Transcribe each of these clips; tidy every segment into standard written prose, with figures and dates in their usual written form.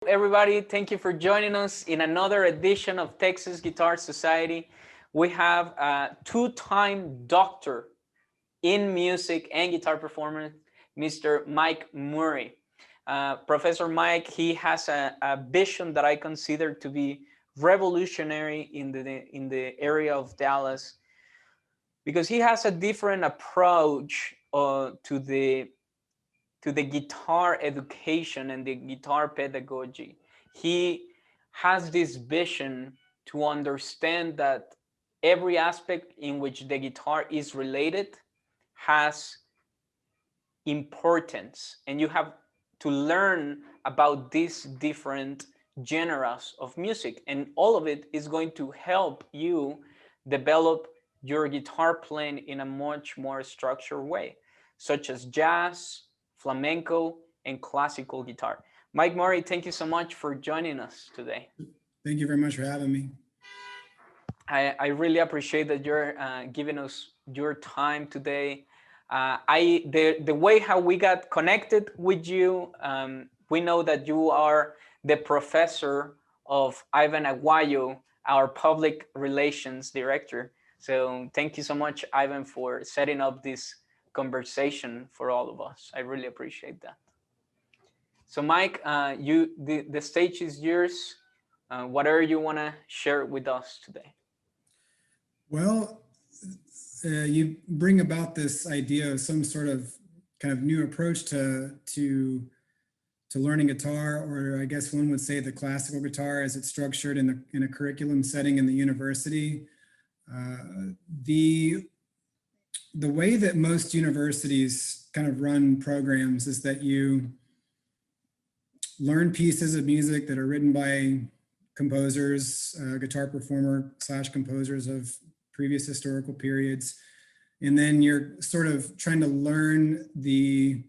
everybody. Thank you for joining us in another edition of Texas Guitar Society. We have a two-time doctor in music and guitar performance, Mr. Mike Morey. Professor Mike, he has a vision that I consider to be revolutionary in the area of Dallas because he has a different approach to the guitar education and the guitar pedagogy. He has this vision to understand that every aspect in which the guitar is related has importance, and you have to learn about these different genres of music, and all of it is going to help you develop your guitar playing in a much more structured way, such as jazz, flamenco, and classical guitar. Mike Morey, thank you so much for joining us today. Thank you very much for having me. I really appreciate that you're giving us your time today. The way how we got connected with you, we know that you are the professor of Ivan Aguayo, our public relations director. So thank you so much, Ivan, for setting up this conversation for all of us. I really appreciate that. So Mike, the stage is yours. Whatever you want to share with us today. Well, you bring about this idea of some sort of kind of new approach to learning guitar, or I guess one would say the classical guitar as it's structured in a curriculum setting in the university. The way that most universities kind of run programs is that you learn pieces of music that are written by composers, guitar performer / composers of previous historical periods. And then you're sort of trying to learn the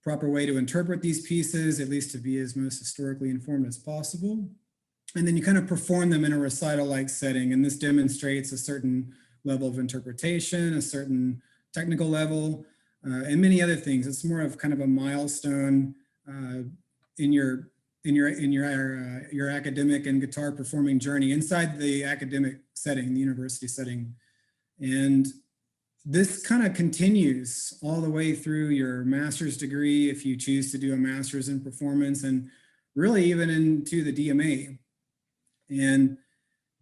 proper way to interpret these pieces, at least to be as most historically informed as possible. And then you kind of perform them in a recital-like setting. And this demonstrates a certain level of interpretation, a certain technical level, and many other things. It's more of kind of a milestone in your academic and guitar performing journey inside the academic setting, the university setting. And this kind of continues all the way through your master's degree if you choose to do a master's in performance, and really even into the DMA. And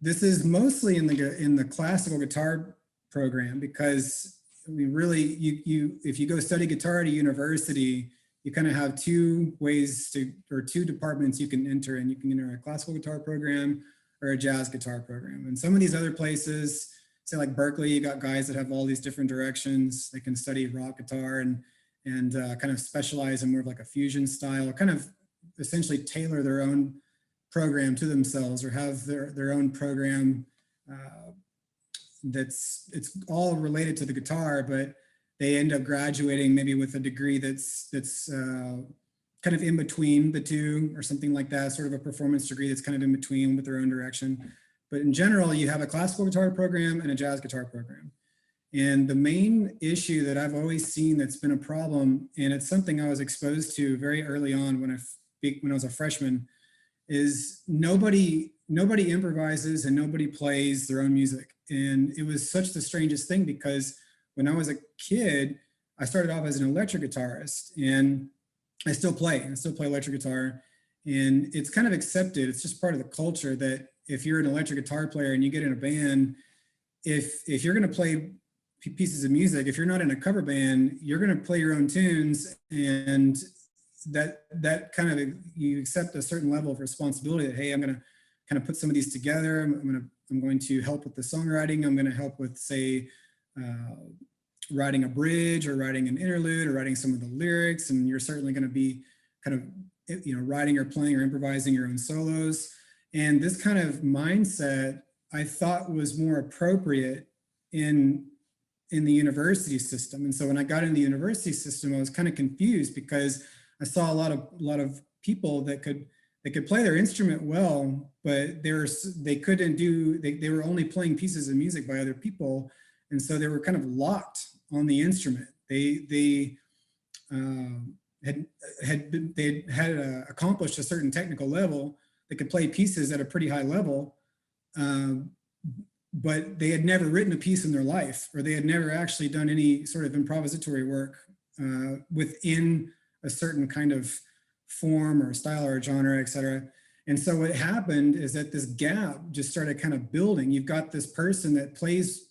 this is mostly in the classical guitar program, because we really, if you go study guitar at a university, you kind of have two departments you can enter in. You can enter a classical guitar program or a jazz guitar program. And some of these other places, say like Berkeley, you got guys that have all these different directions. They can study rock guitar and kind of specialize in more of like a fusion style, or kind of essentially tailor their own program to themselves, or have their own program it's all related to the guitar, but they end up graduating maybe with a degree that's kind of in between the two, or something like that, sort of a performance degree that's kind of in between with their own direction. But in general, you have a classical guitar program and a jazz guitar program. And the main issue that I've always seen that's been a problem, and it's something I was exposed to very early on when I was a freshman, is nobody improvises and nobody plays their own music. And it was such the strangest thing, because when I was a kid, I started off as an electric guitarist, and I still play electric guitar. And it's kind of accepted, it's just part of the culture, that if you're an electric guitar player and you get in a band, if you're going to play pieces of music, if you're not in a cover band, you're going to play your own tunes, and that kind of, you accept a certain level of responsibility that, hey, I'm going to kind of put some of these together. I'm going to help with the songwriting. I'm going to help with, say, writing a bridge, or writing an interlude, or writing some of the lyrics. And you're certainly going to be kind of, writing or playing or improvising your own solos. And this kind of mindset, I thought, was more appropriate in the university system. And so when I got in the university system, I was kind of confused, because I saw a lot of people that could play their instrument well, but they were only playing pieces of music by other people. And so they were kind of locked on the instrument. accomplished a certain technical level, they could play pieces at a pretty high level, um, but they had never written a piece in their life, or they had never actually done any sort of improvisatory work within a certain kind of form or style or genre, et cetera. And so what happened is that this gap just started kind of building. You've got this person that plays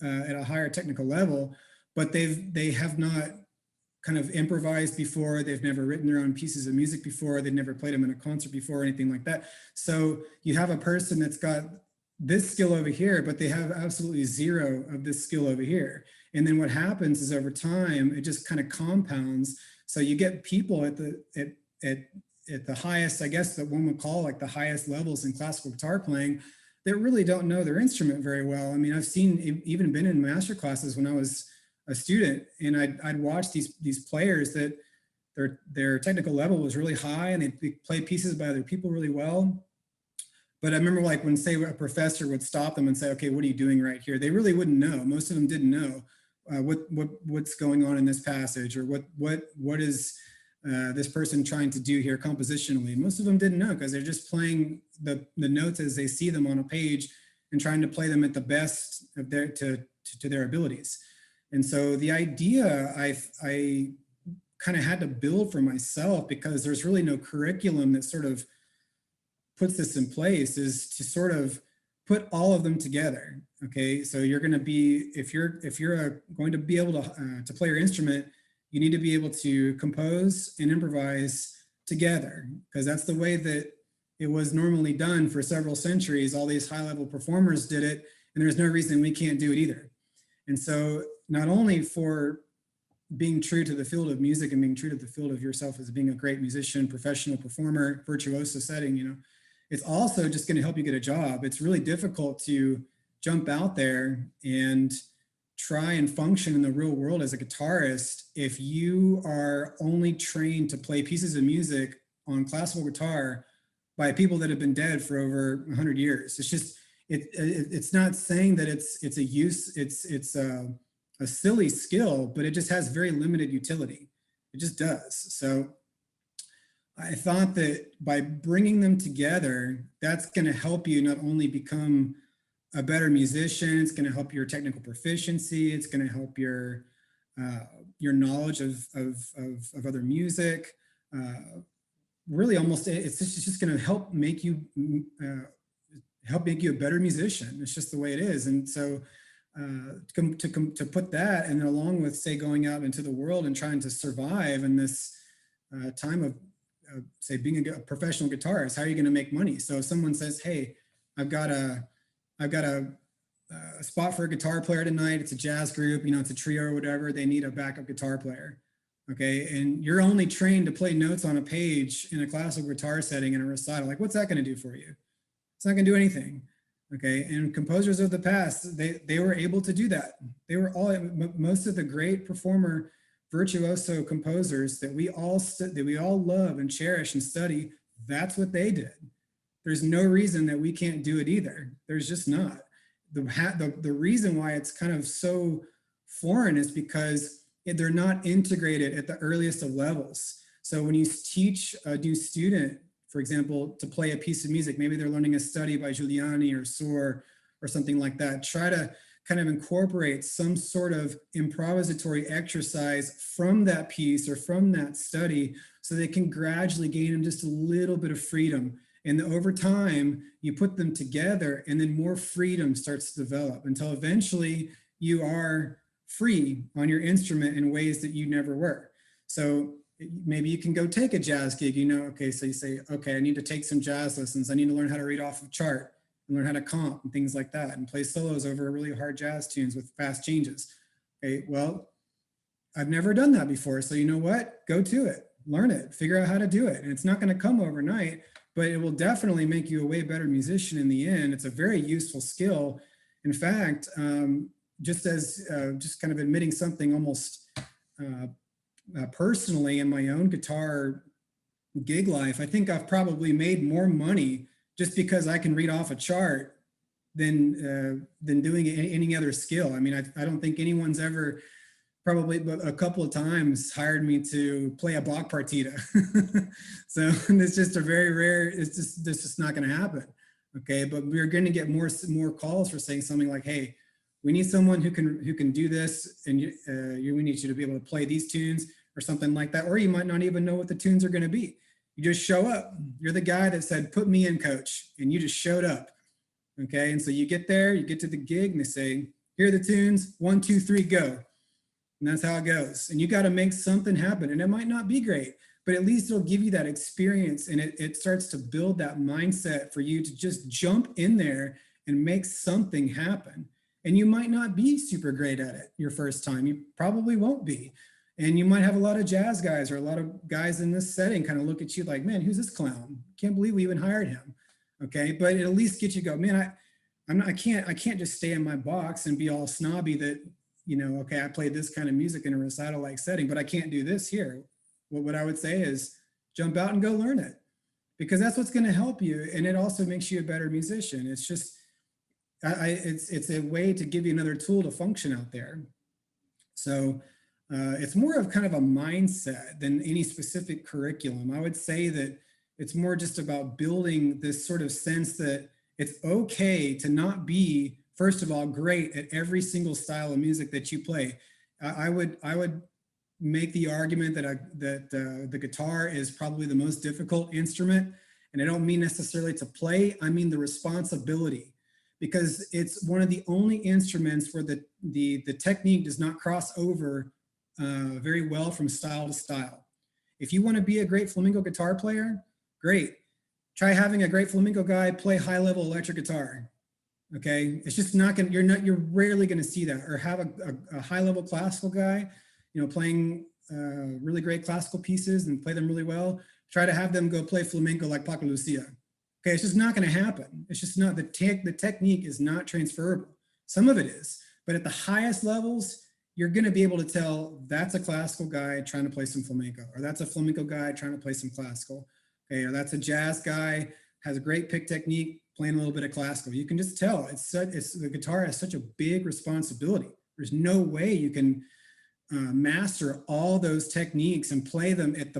at a higher technical level, but they have not kind of improvised before. They've never written their own pieces of music before. They've never played them in a concert before or anything like that. So you have a person that's got this skill over here, but they have absolutely zero of this skill over here. And then what happens is over time, it just kind of compounds. So you get people at the highest, I guess that one would call like the highest levels in classical guitar playing that really don't know their instrument very well. I mean, I've seen, even been in master classes when I was a student, and I'd watch these players that their technical level was really high, and they play pieces by other people really well. But I remember, like, when, say, a professor would stop them and say, okay, what are you doing right here? They really wouldn't know. Most of them didn't know what's going on in this passage, or what is this person trying to do here compositionally. Most of them didn't know, because they're just playing the notes as they see them on a page and trying to play them at the best of to their abilities. And so the idea I kind of had to build for myself, because there's really no curriculum that sort of puts this in place, is to sort of put all of them together. Okay, so you're going to be, if you're going to be able to play your instrument, you need to be able to compose and improvise together, because that's the way that it was normally done for several centuries. All these high-level performers did it, and there's no reason we can't do it either. And so not only for being true to the field of music and being true to the field of yourself as being a great musician, professional performer, virtuoso setting, you know, it's also just going to help you get a job. It's really difficult to jump out there and try and function in the real world as a guitarist if you are only trained to play pieces of music on classical guitar by people that have been dead for over 100 years. It's just, it's not saying that it's a silly skill, but it just has very limited utility. It just does. So I thought that by bringing them together, that's going to help you not only become a better musician, it's going to help your technical proficiency, it's going to help your knowledge of other music. Really, almost, it's just going to help make you a better musician. It's just the way it is. And so to put that, and along with, say, going out into the world and trying to survive in this time of say being a professional guitarist, how are you going to make money? So if someone says, hey, I've got a spot for a guitar player tonight, it's a jazz group, you know, it's a trio or whatever, they need a backup guitar player. Okay, and you're only trained to play notes on a page in a classical guitar setting in a recital. Like, what's that going to do for you? It's not going to do anything. Okay, and composers of the past, they were able to do that. They were all, most of the great performer virtuoso composers that we all love and cherish and study, that's what they did. There's no reason that we can't do it either. There's just not. The reason why it's kind of so foreign is because they're not integrated at the earliest of levels. So when you teach a new student, for example, to play a piece of music, maybe they're learning a study by Giuliani or Sohr or something like that, try to kind of incorporate some sort of improvisatory exercise from that piece or from that study, so they can gradually gain just a little bit of freedom. And over time, you put them together, and then more freedom starts to develop until eventually you are free on your instrument in ways that you never were. So maybe you can go take a jazz gig, you know, okay, so you say, okay, I need to take some jazz lessons. I need to learn how to read off a chart and learn how to comp and things like that, and play solos over really hard jazz tunes with fast changes. Okay, well, I've never done that before. So you know what? Go to it, learn it, figure out how to do it. And it's not going to come overnight, but it will definitely make you a way better musician in the end. It's a very useful skill. In fact, just kind of admitting something almost personally in my own guitar gig life, I think I've probably made more money just because I can read off a chart than doing any other skill. I mean, I don't think anyone's ever probably a couple of times hired me to play a Bach partita. So it's just a very rare, it's just not going to happen. Okay. But we're going to get more calls for saying something like, hey, we need someone who can do this. And we need you to be able to play these tunes or something like that. Or you might not even know what the tunes are going to be. You just show up. You're the guy that said, put me in, coach. And you just showed up. Okay. And so you get there, you get to the gig and they say, here are the tunes, 1, 2, 3, go. And that's how it goes. And you got to make something happen. And it might not be great, but at least it'll give you that experience. And it starts to build that mindset for you to just jump in there and make something happen. And you might not be super great at it your first time. You probably won't be. And you might have a lot of jazz guys or a lot of guys in this setting kind of look at you like, man, who's this clown? Can't believe we even hired him. Okay. But it at least gets you go, man, I can't just stay in my box and be all snobby that, you know, okay, I played this kind of music in a recital-like setting, but I can't do this here. Well, what I would say is jump out and go learn it, because that's what's going to help you. And it also makes you a better musician. It's just, it's a way to give you another tool to function out there. So it's more of kind of a mindset than any specific curriculum. I would say that it's more just about building this sort of sense that it's okay to not be, first of all, great at every single style of music that you play. I would make the argument that the guitar is probably the most difficult instrument. And I don't mean necessarily to play, I mean the responsibility, because it's one of the only instruments where the technique does not cross over very well from style to style. If you want to be a great flamenco guitar player, great. Try having a great flamenco guy play high-level electric guitar. Okay, it's just not going. You're rarely going to see that. Or have a high-level classical guy, you know, playing really great classical pieces and play them really well. Try to have them go play flamenco like Paco Lucia. Okay, it's just not going to happen. It's just not, the technique is not transferable. Some of it is, but at the highest levels, you're going to be able to tell that's a classical guy trying to play some flamenco, or that's a flamenco guy trying to play some classical. Okay, or that's a jazz guy, has a great pick technique, playing a little bit of classical. You can just tell the guitar has such a big responsibility. There's no way you can master all those techniques and play them at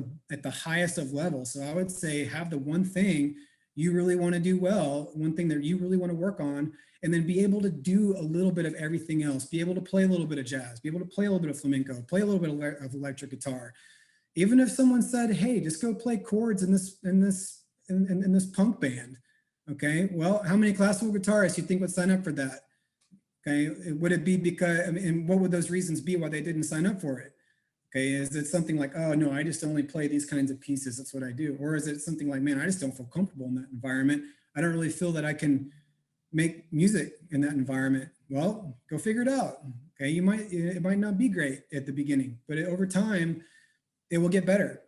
the highest of levels. So I would say have the one thing you really want to do well, one thing that you really want to work on, and then be able to do a little bit of everything else. Be able to play a little bit of jazz, be able to play a little bit of flamenco, play a little bit of electric guitar. Even if someone said, hey, just go play chords in this punk band. Okay, well, how many classical guitarists you think would sign up for that? Okay, would it be because, I mean, and what would those reasons be why they didn't sign up for it? Okay, is it something like, oh no, I just only play these kinds of pieces, that's what I do? Or is it something like, man, I just don't feel comfortable in that environment. I don't really feel that I can make music in that environment. Well, go figure it out. Okay, it might not be great at the beginning, but over time, it will get better.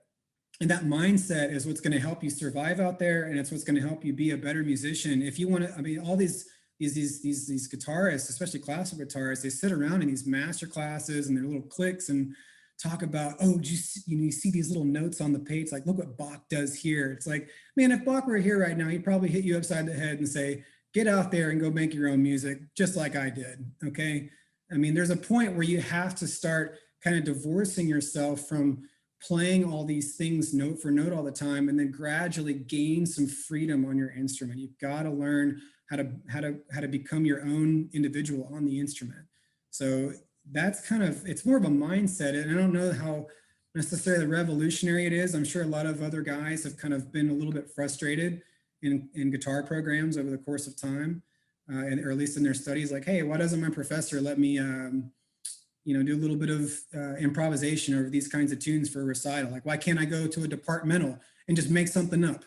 And that mindset is what's going to help you survive out there, and it's what's going to help you be a better musician. If you want to, I mean, all these guitarists, especially classical guitarists, they sit around in these master classes and their little cliques and talk about, oh, you see these little notes on the page, like, look what Bach does here. It's like, man, if Bach were here right now, he'd probably hit you upside the head and say, get out there and go make your own music, just like I did. Okay. I mean, there's a point where you have to start kind of divorcing yourself from playing all these things note for note all the time, and then gradually gain some freedom on your instrument. You've got to learn how to become your own individual on the instrument. So that's kind of, it's more of a mindset. And I don't know how necessarily revolutionary it is. I'm sure a lot of other guys have kind of been a little bit frustrated in guitar programs over the course of time, or at least in their studies, like, hey, why doesn't my professor let me do a little bit of improvisation over these kinds of tunes for a recital? Like, why can't I go to a departmental and just make something up?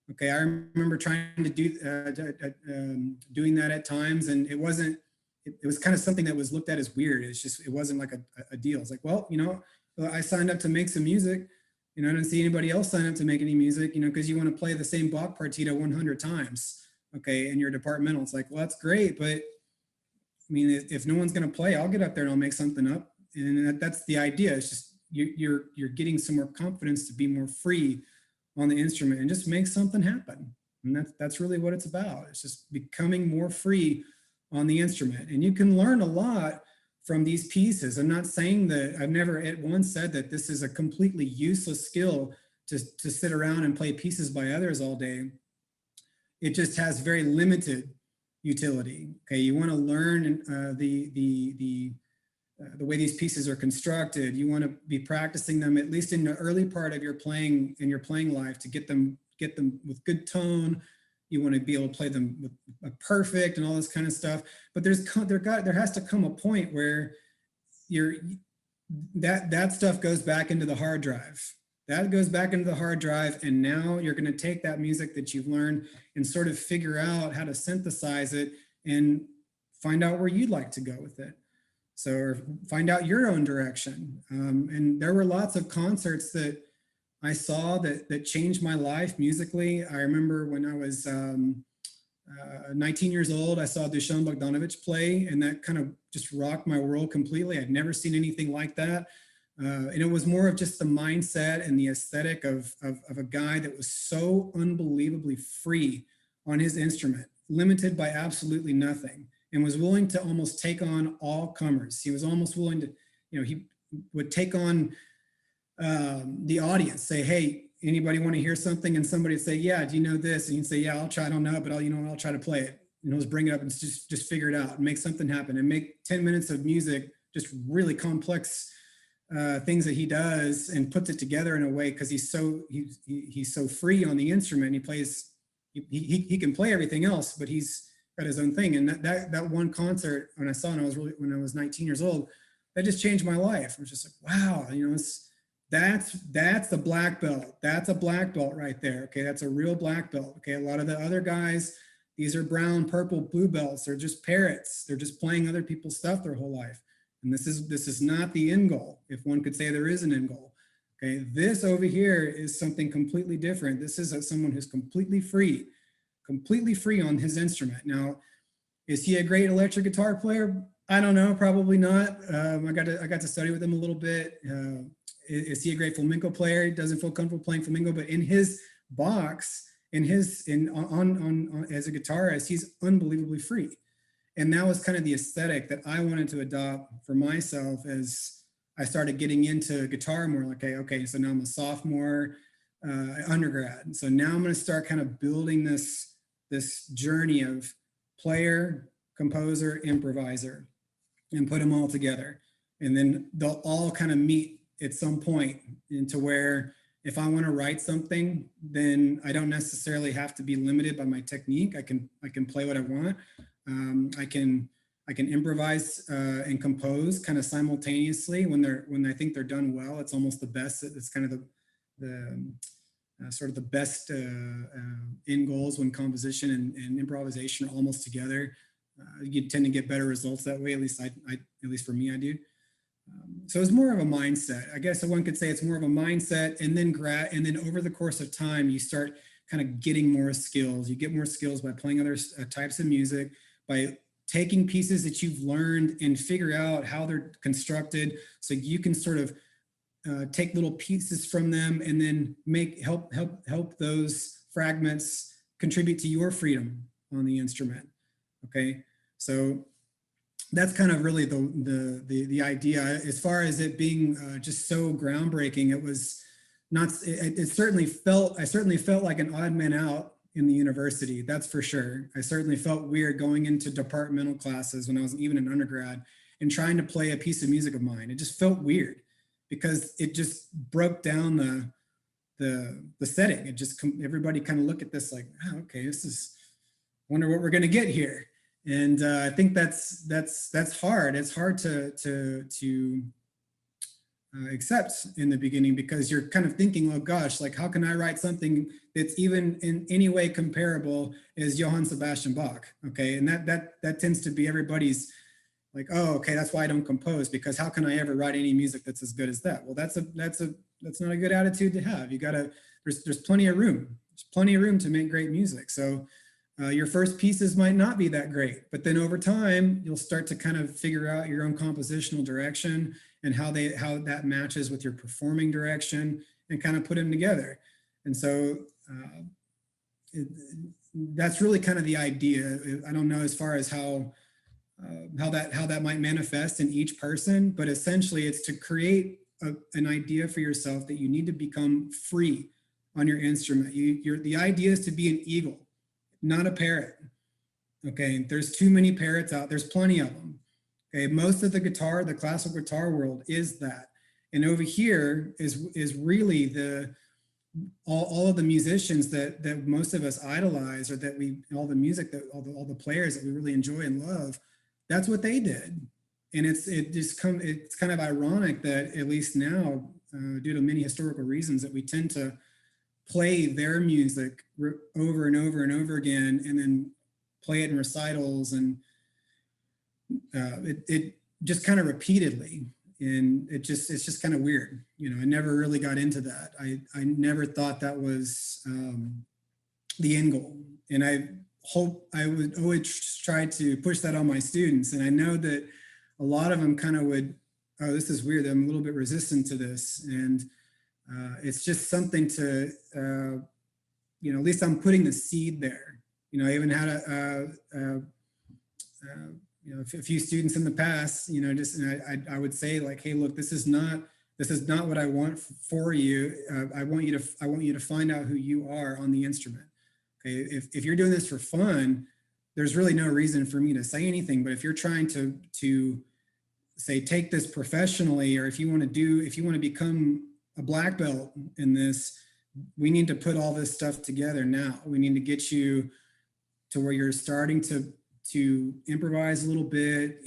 Okay, I remember trying to do doing that at times, and it wasn't. It was kind of something that was looked at as weird. It wasn't like a deal. It's like, well, I signed up to make some music. I didn't see anybody else sign up to make any music. Because you want to play the same Bach partita 100 times. Okay, in your departmental, it's like, well, that's great, but I mean, if no one's going to play, I'll get up there and I'll make something up. And that's the idea. It's just you're getting some more confidence to be more free on the instrument and just make something happen. And that's really what it's about. It's just becoming more free on the instrument. And you can learn a lot from these pieces. I'm not saying that, I've never at once said that this is a completely useless skill to sit around and play pieces by others all day. It just has very limited utility. Okay, you want to learn the way these pieces are constructed. You want to be practicing them at least in the early part of your playing life to get them with good tone. You want to be able to play them with perfect and all this kind of stuff. But there has to come a point where that stuff goes back into the hard drive. That goes back into the hard drive, and now you're going to take that music that you've learned and sort of figure out how to synthesize it and find out where you'd like to go with it. So, or find out your own direction. And there were lots of concerts that I saw that changed my life musically. I remember when I was 19 years old, I saw Dusan Bogdanovic play, and that kind of just rocked my world completely. I'd never seen anything like that. And it was more of just the mindset and the aesthetic of a guy that was so unbelievably free on his instrument, limited by absolutely nothing, and was willing to almost take on all comers. He was almost willing to, he would take on the audience, say, hey, anybody want to hear something? And somebody would say, yeah, do you know this? And he'd say, yeah, I'll try, I don't know, but I'll try to play it. Let's bring it up and just figure it out and make something happen and make 10 minutes of music, just really complex things that he does, and puts it together in a way, because he's so free on the instrument. He plays, he can play everything else, but he's got his own thing. And that one concert when I saw it, when I was 19 years old, that just changed my life. I was just like, wow, that's the black belt. That's a black belt right there. Okay, that's a real black belt. Okay, a lot of the other guys, these are brown, purple, blue belts. They're just parrots. They're just playing other people's stuff their whole life. And this is not the end goal, if one could say there is an end goal. Okay, this over here is something completely different. This is someone who's completely free on his instrument. Now, is he a great electric guitar player? I don't know, probably not. I got to study with him a little bit. Is he a great flamenco player? He doesn't feel comfortable playing flamenco, but in his box, as a guitarist, he's unbelievably free. And that was kind of the aesthetic that I wanted to adopt for myself as I started getting into guitar more. Like, okay, so now I'm a sophomore undergrad. And so now I'm going to start kind of building this journey of player, composer, improviser, and put them all together. And then they'll all kind of meet at some point into where if I want to write something, then I don't necessarily have to be limited by my technique. I can play what I want. I can improvise and compose kind of simultaneously when I think they're done well. It's almost the best. It's kind of the sort of the best end goals when composition and improvisation are almost together. You tend to get better results that way. At least at least for me, I do. So it's more of a mindset. I guess one could say it's more of a mindset, and then over the course of time, you start kind of getting more skills. You get more skills by playing other types of music, by taking pieces that you've learned and figure out how they're constructed, so you can sort of take little pieces from them and then help those fragments contribute to your freedom on the instrument. Okay, so that's kind of really the idea. As far as it being just so groundbreaking, it was not. I certainly felt like an odd man out in the university. That's for sure. I certainly felt weird going into departmental classes when I was even an undergrad and trying to play a piece of music of mine. It just felt weird because it just broke down the setting. It just, everybody kind of look at this like, oh, okay, wonder what we're going to get here. And I think that's hard. It's hard to accept in the beginning, because you're kind of thinking, oh gosh, like how can I write something that's even in any way comparable as Johann Sebastian Bach? Okay, and that tends to be everybody's like, oh, okay, that's why I don't compose, because how can I ever write any music that's as good as that? Well, that's not a good attitude to have. You gotta, there's plenty of room. There's plenty of room to make great music. So your first pieces might not be that great, but then over time, you'll start to kind of figure out your own compositional direction and how that matches with your performing direction, and kind of put them together. And so that's really kind of the idea. I don't know as far as how how that might manifest in each person, but essentially it's to create an idea for yourself that you need to become free on your instrument. The idea is to be an eagle, not a parrot. Okay, there's too many parrots out. There's plenty of them. Okay, most of the guitar, the classical guitar world is that, and over here is really the all of the musicians that most of us idolize, or that all the music that all the players that we really enjoy and love. That's what they did, and it's kind of ironic that at least now, due to many historical reasons, that we tend to play their music over and over and over again, and then play it in recitals, and it just kind of repeatedly, and it's just kind of weird. I never really got into that. I never thought that was the end goal, and I would always try to push that on my students, and I know that a lot of them kind of would, oh, this is weird, I'm a little bit resistant to this, and it's just something to at least I'm putting the seed there. I even had a few students in the past, I would say, like, hey, look, this is not what I want for you. I want you to find out who you are on the instrument. Okay, if you're doing this for fun, there's really no reason for me to say anything. But if you're trying to say, take this professionally, or if you want to become a black belt in this, we need to put all this stuff together now. We need to get you to where you're starting to improvise a little bit,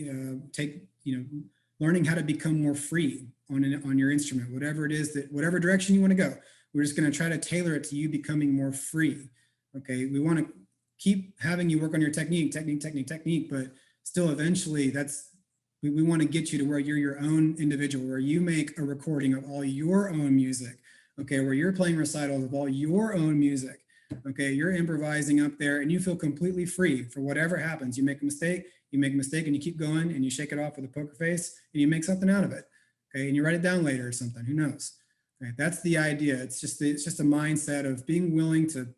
learning how to become more free on your instrument, whatever it is, whatever direction you want to go. We're just going to try to tailor it to you becoming more free. Okay, we want to keep having you work on your technique, but still eventually we want to get you to where you're your own individual, where you make a recording of all your own music. Okay, where you're playing recitals of all your own music. Okay, you're improvising up there, and you feel completely free for whatever happens. You make a mistake, and you keep going, and you shake it off with a poker face, and you make something out of it. Okay, and you write it down later or something. Who knows? Okay, that's the idea. It's just a mindset of being willing to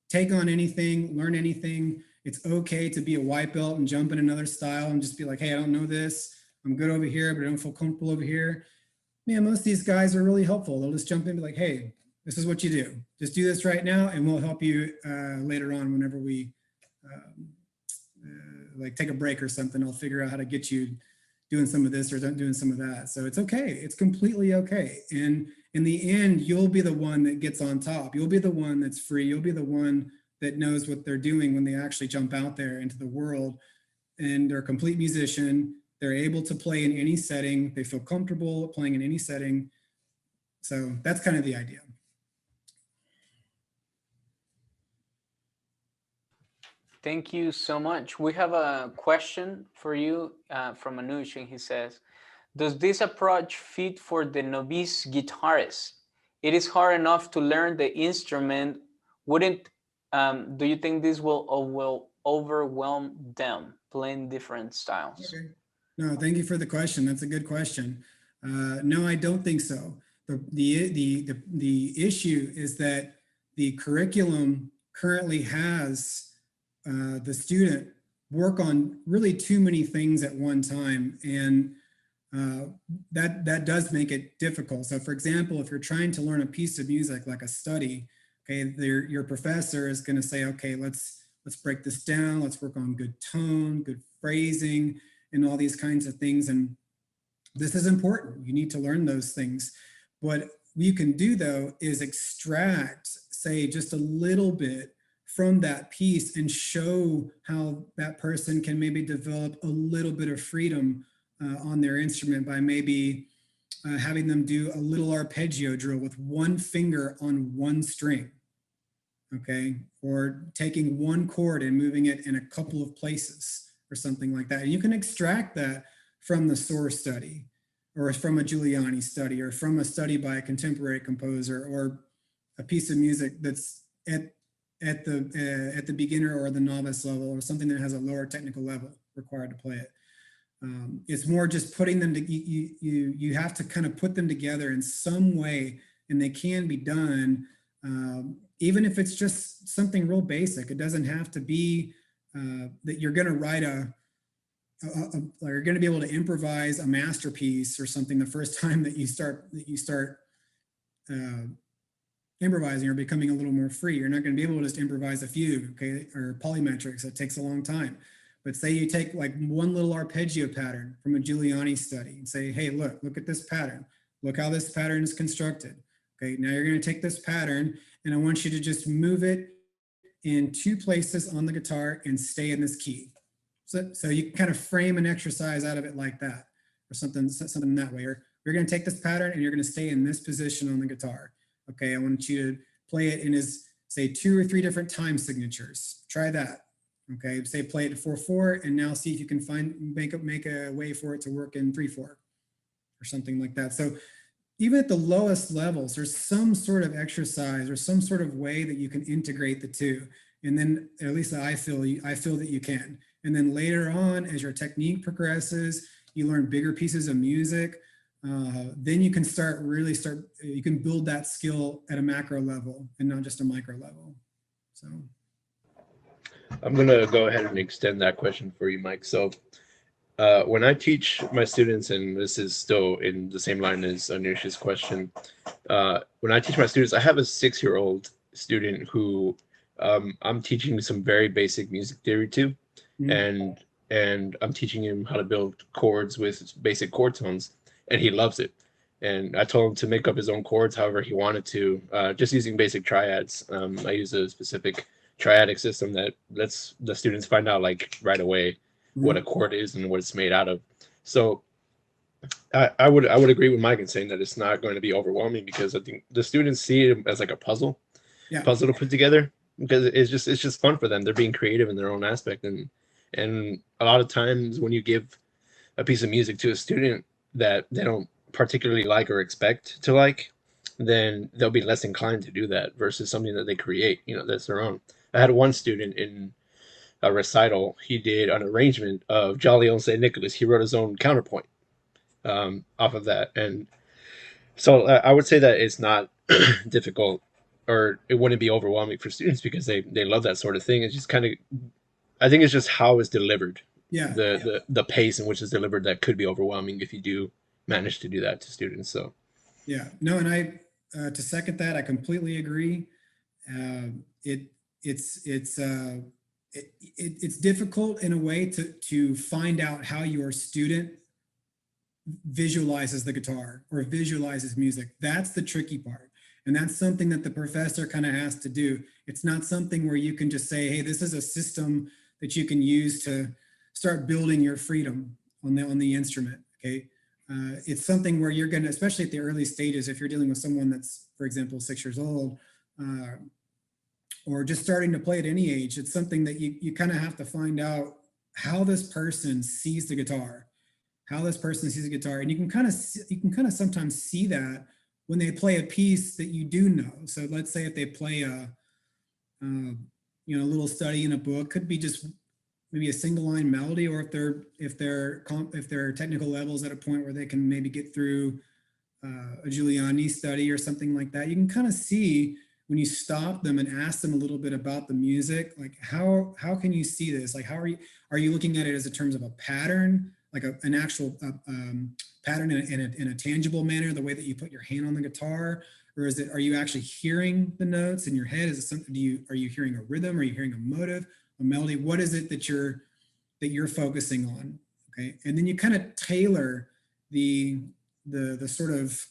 take on anything, learn anything. It's okay to be a white belt and jump in another style and just be like, hey, I don't know this. I'm good over here, but I don't feel comfortable over here. Man, most of these guys are really helpful. They'll just jump in and be like, hey, this is what you do. Just do this right now, and we'll help you later on whenever we like take a break or something. I'll figure out how to get you doing some of this or doing some of that. So it's okay. It's completely okay. And in the end, you'll be the one that gets on top. You'll be the one that's free. You'll be the one that knows what they're doing when they actually jump out there into the world, and they're a complete musician. They're able to play in any setting. They feel comfortable playing in any setting. So that's kind of the idea. Thank you so much. We have a question for you from Anush, and he says, does this approach fit for the novice guitarist? It is hard enough to learn the instrument. Do you think this will overwhelm them playing different styles? Okay. No, thank you for the question. That's a good question. No, I don't think so. The issue is that the curriculum currently has the student work on really too many things at one time, and that does make it difficult. So, for example, if you're trying to learn a piece of music like a study, okay, your professor is going to say, okay, let's break this down. Let's work on good tone, good phrasing, and all these kinds of things. And this is important. You need to learn those things. What you can do, though, is extract, say, just a little bit from that piece and show how that person can maybe develop a little bit of freedom on their instrument by maybe having them do a little arpeggio drill with one finger on one string, okay? Or taking one chord and moving it in a couple of places or something like that. And you can extract that from the source study, or from a Giuliani study, or from a study by a contemporary composer, or a piece of music that's at the beginner or the novice level, or something that has a lower technical level required to play it. It's more just putting them to, you have to kind of put them together in some way, and they can be done, even if it's just something real basic. It doesn't have to be that you're going to write you're going to be able to improvise a masterpiece or something the first time that you start uh, improvising or becoming a little more free. You're not going to be able to just improvise a fugue, okay, or polymetrics. It takes a long time. But say you take like one little arpeggio pattern from a Giuliani study and say, hey, look at this pattern. Look how this pattern is constructed. Okay, now you're going to take this pattern and I want you to just move it in 2 places on the guitar and stay in this key. So you kind of frame an exercise out of it like that, or something that way. Or you're going to take this pattern and you're going to stay in this position on the guitar. Okay, I want you to play it in as, say, 2 or 3 different time signatures. Try that. Okay, say play it 4/4, and now see if you can make a way for it to work in 3/4 or something like that. So even at the lowest levels, there's some sort of exercise or some sort of way that you can integrate the two. And then at least I feel that you can. And then later on, as your technique progresses, you learn bigger pieces of music. Then you can you can build that skill at a macro level and not just a micro level. So I'm going to go ahead and extend that question for you, Mike. So when I teach my students, and this is still in the same line as Anusha's question, when I teach my students, I have a 6-year-old student who I'm teaching some very basic music theory to, mm-hmm. and I'm teaching him how to build chords with basic chord tones, and he loves it. And I told him to make up his own chords however he wanted to, just using basic triads. I use a specific triadic system that lets the students find out like right away what a chord is and what it's made out of. So I would agree with Mike in saying that it's not going to be overwhelming, because I think the students see it as like a puzzle to put together, because it's just fun for them. They're being creative in their own aspect, and a lot of times when you give a piece of music to a student that they don't particularly like or expect to like, then they'll be less inclined to do that versus something that they create, that's their own. I had one student in a recital. He did an arrangement of Jolly Old St. Nicholas. He wrote his own counterpoint off of that. And so I would say that it's not difficult, or it wouldn't be overwhelming for students, because they love that sort of thing. It's just kind of, I think it's just how it's delivered. The pace in which it's delivered that could be overwhelming if you do manage to do that to students. So no, and I to second that, I completely agree. It's difficult in a way to find out how your student visualizes the guitar or visualizes music. That's the tricky part. And that's something that the professor kind of has to do. It's not something where you can just say, hey, this is a system that you can use to start building your freedom on the instrument. Okay. It's something where you're going to, especially at the early stages, if you're dealing with someone that's, for example, 6 years old, or just starting to play at any age, it's something that you kind of have to find out how this person sees the guitar, and you can kind of sometimes see that when they play a piece that you do know. So let's say if they play a little study in a book, could be just maybe a single line melody, or if their technical levels at a point where they can maybe get through a Giuliani study or something like that, you can kind of see when you stop them and ask them a little bit about the music, like how can you see this? Like, are you looking at it as in terms of a pattern, like an actual pattern in a tangible manner, the way that you put your hand on the guitar, or are you actually hearing the notes in your head? Is it something? Are you hearing a rhythm? Are you hearing a motive, a melody? What is it that you're focusing on? Okay, and then you kind of tailor the sort of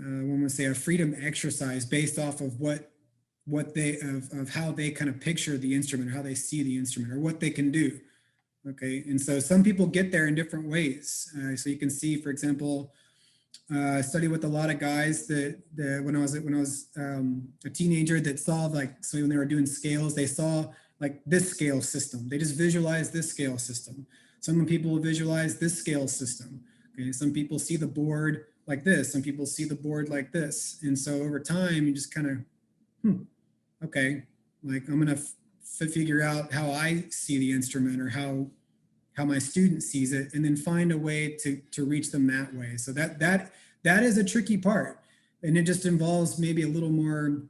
one would say a freedom exercise based off of of how they kind of picture the instrument, or how they see the instrument, or what they can do. Okay, and so some people get there in different ways. So you can see, for example, I studied with a lot of guys that when I was a teenager, that saw so when they were doing scales, they saw like this scale system. They just visualized this scale system. Some people visualize this scale system. Okay, some people see the board like this. Some people see the board like this. And so over time, you just kind of, okay, like I'm gonna figure out how I see the instrument, or how my student sees it, and then find a way to reach them that way. So that is a tricky part, and it just involves maybe a little more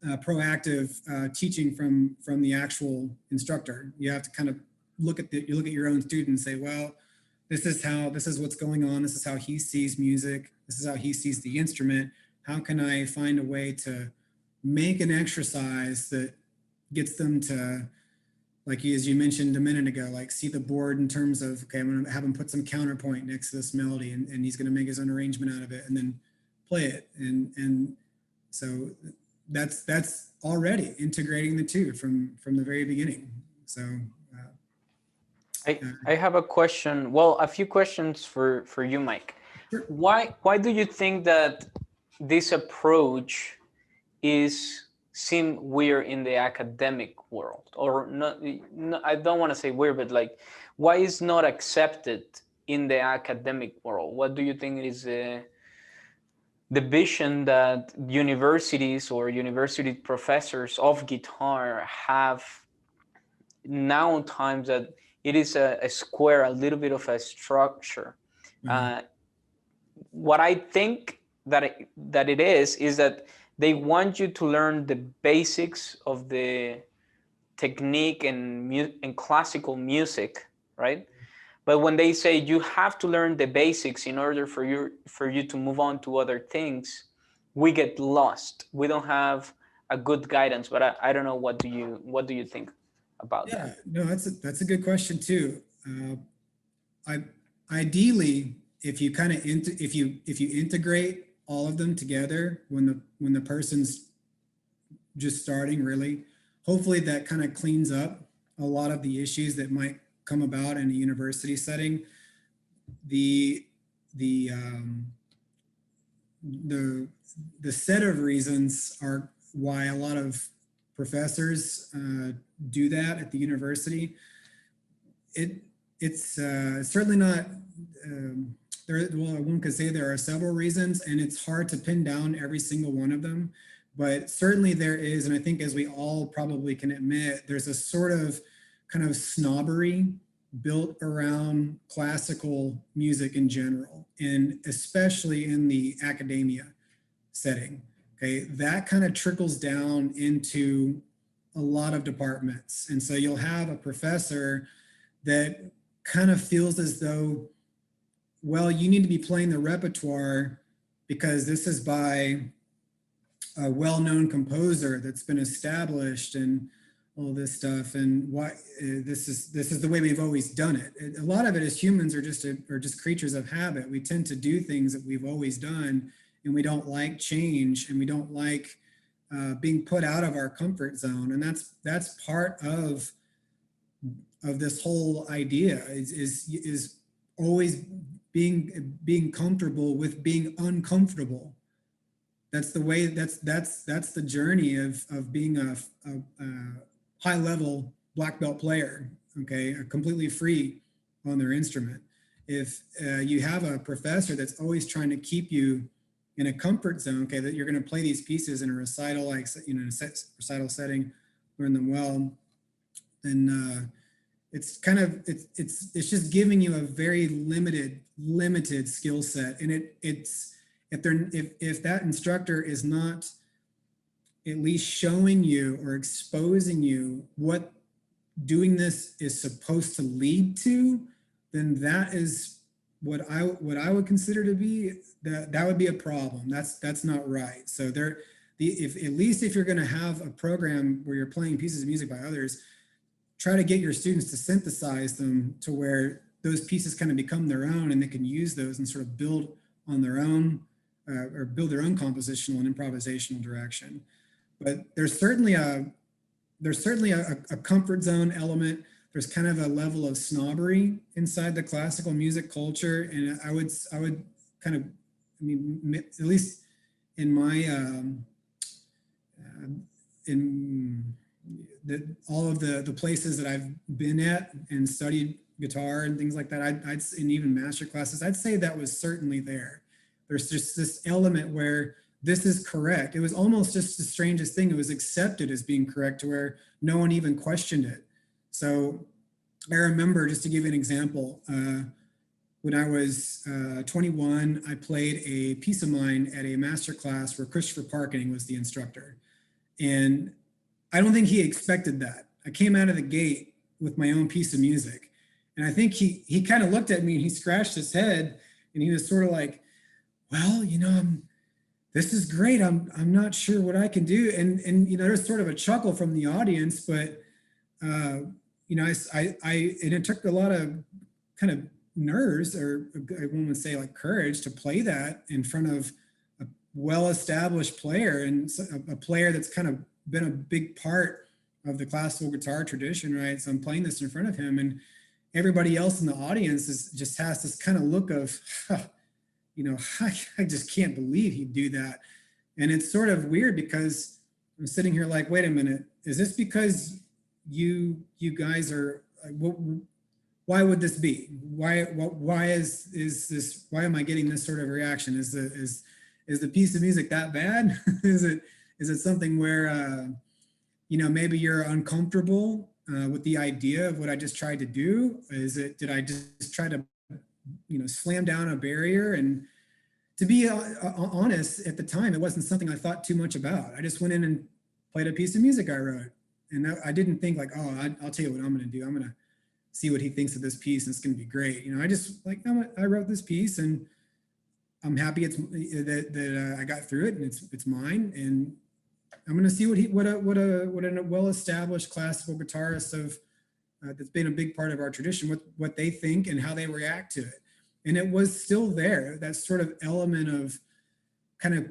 proactive teaching from the actual instructor. You have to kind of look at your own student and say, well, this is what's going on. This is how he sees music. This is how he sees the instrument. How can I find a way to make an exercise that gets them to, like as you mentioned a minute ago, like see the board in terms of, okay, I'm going to have him put some counterpoint next to this melody, and he's going to make his own arrangement out of it and then play it. And so that's already integrating the two from the very beginning. So I have a question. Well, a few questions for you, Mike. Sure. Why do you think that this approach seem weird in the academic world, or not? I don't want to say weird, but like, why is not accepted in the academic world? What do you think is the vision that universities or university professors of guitar have now times, that it is a square, a little bit of a structure? Mm-hmm. What I think that it is that they want you to learn the basics of the technique and classical music, right? But when they say you have to learn the basics in order for you to move on to other things, we get lost. We don't have a good guidance. But I don't know. What do you think about that? No, that's a good question too. Ideally, if you kind of if you integrate all of them together when the person's just starting, really, hopefully that kind of cleans up a lot of the issues that might come about in a university setting. The set of reasons are why a lot of professors do that at the university. It's certainly not. Well, one could say there are several reasons, and it's hard to pin down every single one of them. But certainly there is, and I think as we all probably can admit, there's a sort of kind of snobbery built around classical music in general, and especially in the academia setting. Okay, that kind of trickles down into a lot of departments. And so you'll have a professor that kind of feels as though, well, you need to be playing the repertoire because this is by a well-known composer that's been established and all this stuff, and why this is the way we've always done it. A lot of it is humans are just creatures of habit. We tend to do things that we've always done, and we don't like change, and we don't like being put out of our comfort zone. And that's part of this whole idea is always being comfortable with being uncomfortable. That's the way. That's the journey of being a high level black belt player. Okay, completely free on their instrument. If you have a professor that's always trying to keep you in a comfort zone, okay, that you're going to play these pieces in a recital, like, you know, in a recital setting, learn them well, then it's kind of it's just giving you a very limited skill set, and if that instructor is not at least showing you or exposing you what doing this is supposed to lead to, then that is what I would consider to be that would be a problem. That's not right. So if at least if you're going to have a program where you're playing pieces of music by others, try to get your students to synthesize them to where those pieces kind of become their own, and they can use those and sort of build on their own or build their own compositional and improvisational direction. But there's certainly a comfort zone element. There's kind of a level of snobbery inside the classical music culture, and I would kind of, I mean, at least in my all of the places that I've been at and studied guitar and things like that, and even master classes, I'd say that was certainly there. There's just this element where this is correct. It was almost just the strangest thing. It was accepted as being correct to where no one even questioned it. So I remember, just to give you an example, when I was 21, I played a piece of mine at a master class where Christopher Parkening was the instructor. And I don't think he expected that. I came out of the gate with my own piece of music. And I think he kind of looked at me and he scratched his head and he was sort of like, well, this is great. I'm not sure what I can do. And there's sort of a chuckle from the audience, but and it took a lot of kind of nerves, or I won't say like courage, to play that in front of a well-established player, and a player that's kind of been a big part of the classical guitar tradition, right? So I'm playing this in front of him, and everybody else in the audience just has this kind of look of, I just can't believe he'd do that. And it's sort of weird because I'm sitting here like, wait a minute, is this because you guys are, why would this be? Why is this, why am I getting this sort of reaction? Is the piece of music that bad? is it something where, maybe you're uncomfortable with the idea of what I just tried to do? Did I just try to, slam down a barrier? And to be honest, at the time, it wasn't something I thought too much about. I just went in and played a piece of music I wrote. And I didn't think like, oh, I'll tell you what I'm going to do. I'm going to see what he thinks of this piece, and it's going to be great. I just like, I wrote this piece, and I'm happy that I got through it, and it's mine. And I'm going to see what a well-established classical guitarist that's been a big part of our tradition, what they think and how they react to it. And it was still there, that sort of element of kind of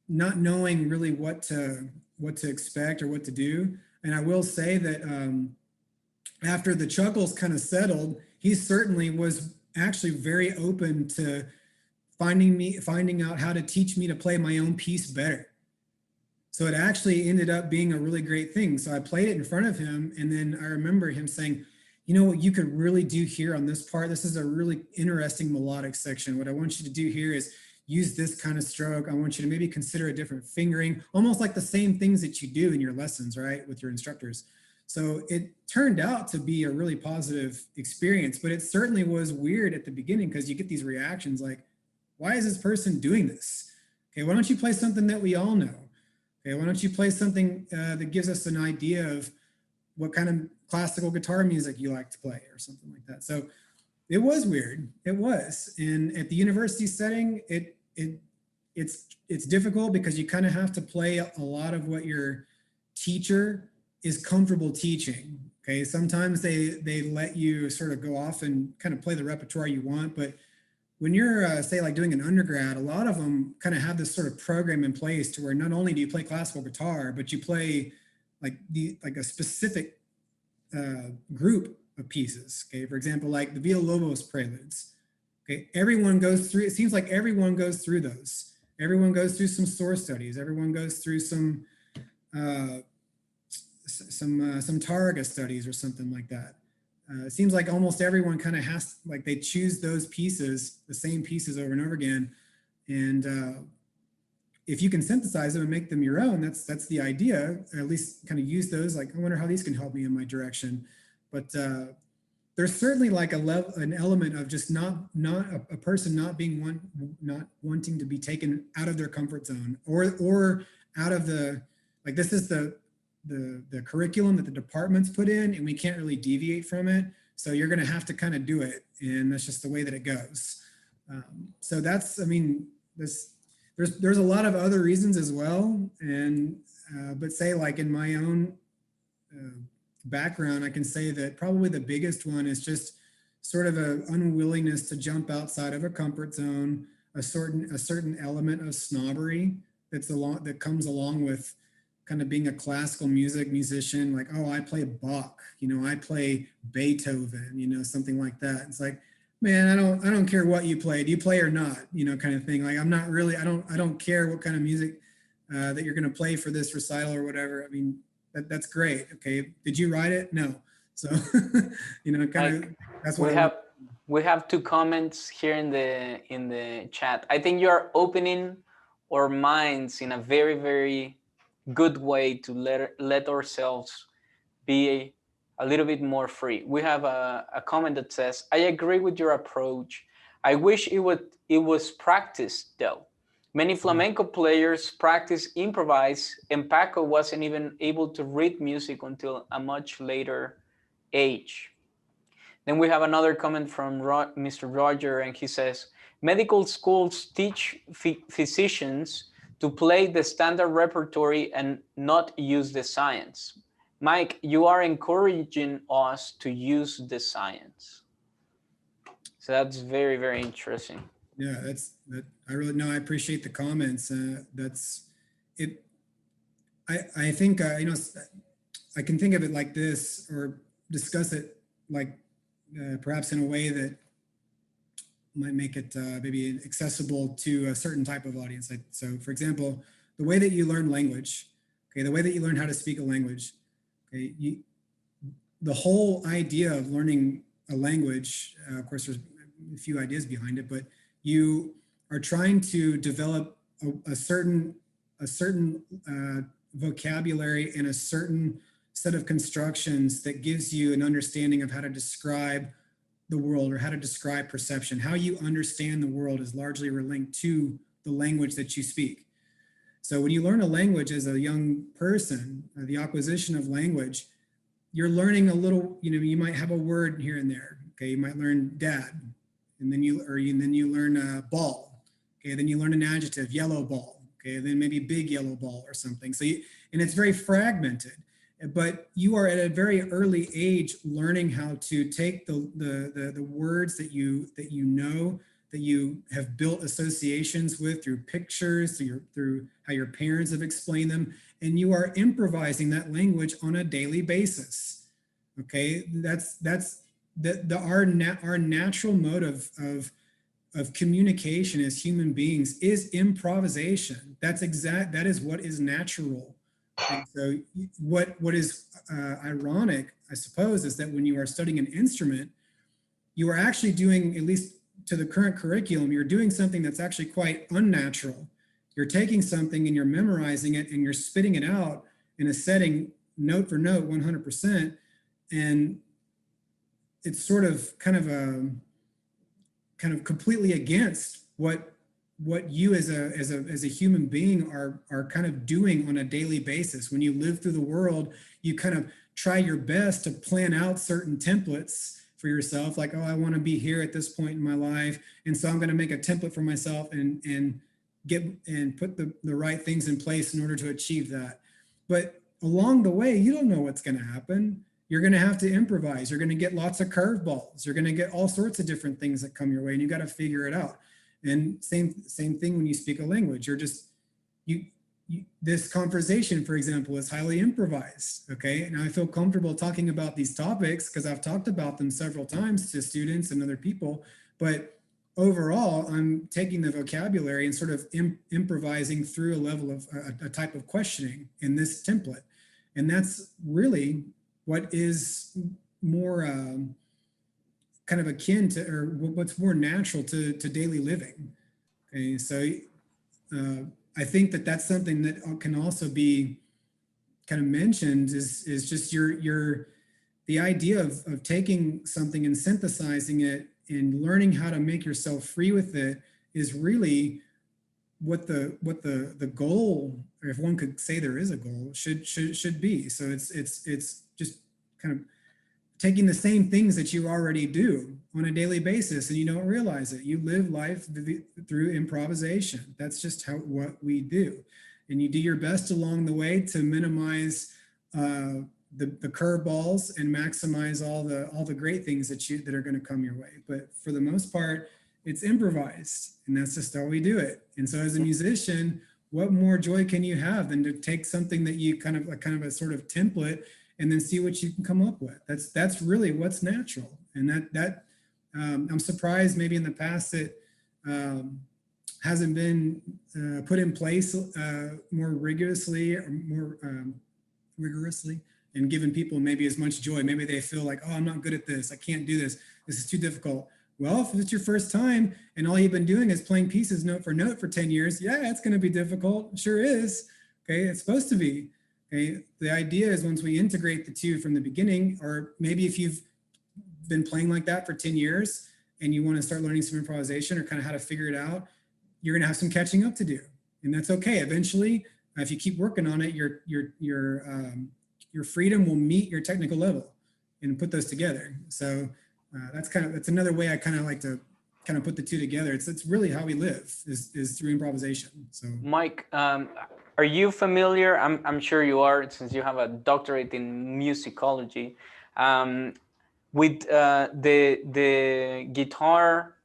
not knowing really what to expect or what to do. And I will say that after the chuckles kind of settled, he certainly was actually very open to finding out how to teach me to play my own piece better. So it actually ended up being a really great thing. So I played it in front of him, and then I remember him saying, what you could really do here on this part, this is a really interesting melodic section. What I want you to do here is use this kind of stroke. I want you to maybe consider a different fingering, almost like the same things that you do in your lessons, right, with your instructors. So it turned out to be a really positive experience, but it certainly was weird at the beginning because you get these reactions like, why is this person doing this? Okay, why don't you play something that we all know? Okay, why don't you play something that gives us an idea of what kind of classical guitar music you like to play or something like that. So it was weird. It was. And at the university setting, it's difficult because you kind of have to play a lot of what your teacher is comfortable teaching. Okay, sometimes they let you sort of go off and kind of play the repertoire you want, but when you're say like doing an undergrad, a lot of them kind of have this sort of program in place to where not only do you play classical guitar, but you play like a specific group of pieces. Okay, for example, like the Villalobos preludes. Okay, everyone goes through. It seems like everyone goes through those. Everyone goes through some source studies. Everyone goes through some Targa studies or something like that. It seems like almost everyone kind of has, like they choose those pieces, the same pieces over and over again. And if you can synthesize them and make them your own, that's the idea. At least kind of use those, like, I wonder how these can help me in my direction. But there's certainly like an element of just not a person not wanting to be taken out of their comfort zone or out of like this is the curriculum that the department's put in, and we can't really deviate from it. So you're going to have to kind of do it, and that's just the way that it goes. So that's, I mean, there's a lot of other reasons as well, and but say like in my own background, I can say that probably the biggest one is just sort of an unwillingness to jump outside of a comfort zone, a certain element of snobbery that comes along with kind of being a classical musician, like, oh, I play Bach, I play Beethoven, something like that. It's like, man, I don't care what you play. Do you play or not? Kind of thing. Like, I'm not really, I don't care what kind of music that you're going to play for this recital or whatever. I mean, that's great. Okay. Did you write it? No. So, that's what we have two comments here in the chat. I think you're opening our minds in a very, very good way to let ourselves be a little bit more free. We have a comment that says, I agree with your approach. I wish it was practiced though. Many flamenco players practice improvise, and Paco wasn't even able to read music until a much later age. Then we have another comment from Mr. Roger, and he says, medical schools teach physicians to play the standard repertory and not use the science. Mike, you are encouraging us to use the science. So that's very, very interesting. Yeah, I really, no, I appreciate the comments. That's it. I think, you know, I can think of it like this, or discuss it like perhaps in a way that might make it maybe accessible to a certain type of audience. So for example, the way that you learn language, okay, the way that you learn how to speak a language, okay, the whole idea of learning a language, of course, there's a few ideas behind it, but you are trying to develop a certain vocabulary and a certain set of constructions that gives you an understanding of how to describe the world, or how to describe perception. How you understand the world is largely linked to the language that you speak. So when you learn a language as a young person, the acquisition of language, you're learning a little, you know, you might have a word here and there. Okay, you might learn dad, and then you learn ball. Okay, then you learn an adjective, yellow ball. Okay, then maybe big yellow ball or something. So and it's very fragmented, but you are at a very early age learning how to take the words that you know, that you have built associations with through pictures, through how your parents have explained them, and you are improvising that language on a daily basis. Okay, our natural mode of communication as human beings is improvisation. That is what is natural. And so what is ironic, I suppose, is that when you are studying an instrument, you are actually doing, at least to the current curriculum, you're doing something that's actually quite unnatural. You're taking something and you're memorizing it and you're spitting it out in a setting, note for note, 100%. And it's sort of kind of completely against what you as a human being are kind of doing on a daily basis. When you live through the world, you kind of try your best to plan out certain templates for yourself, like, oh, I want to be here at this point in my life, and so I'm going to make a template for myself and put the right things in place in order to achieve that. But along the way, you don't know what's going to happen. You're going to have to improvise. You're going to get lots of curveballs. You're going to get all sorts of different things that come your way, and you got to figure it out. And same thing when you speak a language. You're just this conversation, for example, is highly improvised. Okay, now I feel comfortable talking about these topics because I've talked about them several times to students and other people. But overall, I'm taking the vocabulary and sort of improvising through a level of a type of questioning in this template, and that's really what is more kind of akin to, or what's more natural to daily living. Okay, so I think that that's something that can also be kind of mentioned is just the idea of taking something and synthesizing it and learning how to make yourself free with it is really what the goal, or if one could say there is a goal, should be. So it's just kind of taking the same things that you already do on a daily basis and you don't realize it. You live life through improvisation. That's just what we do. And you do your best along the way to minimize the curveballs and maximize all the great things that are going to come your way. But for the most part, it's improvised, and that's just how we do it. And so as a musician, what more joy can you have than to take something that you kind of a sort of template and then see what you can come up with? That's really what's natural. And that I'm surprised maybe in the past that hasn't been put in place more rigorously and given people maybe as much joy. Maybe they feel like, oh, I'm not good at this. I can't do this. This is too difficult. Well, if it's your first time and all you've been doing is playing pieces note for note for 10 years, yeah, it's going to be difficult. It sure is. Okay, it's supposed to be. Okay, the idea is once we integrate the two from the beginning, or maybe if you've been playing like that for 10 years and you want to start learning some improvisation or kind of how to figure it out, you're going to have some catching up to do, and that's okay. Eventually, if you keep working on it, your freedom will meet your technical level. and put those together. So that's another way I kind of like to kind of put the two together. It's really how we live is through improvisation. So Mike, are you familiar? I'm sure you are, since you have a doctorate in musicology, with the guitar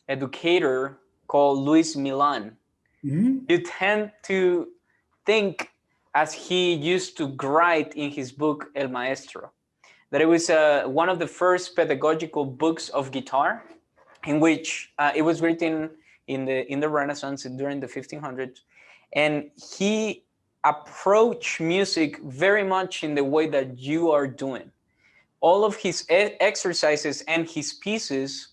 educator called Luis Milan. mm-hmm. You tend to think, as he used to write in his book El Maestro, that it was one of the first pedagogical books of guitar, in which it was written in the Renaissance during the 1500s, and he approached music very much in the way that you are doing. All of his exercises and his pieces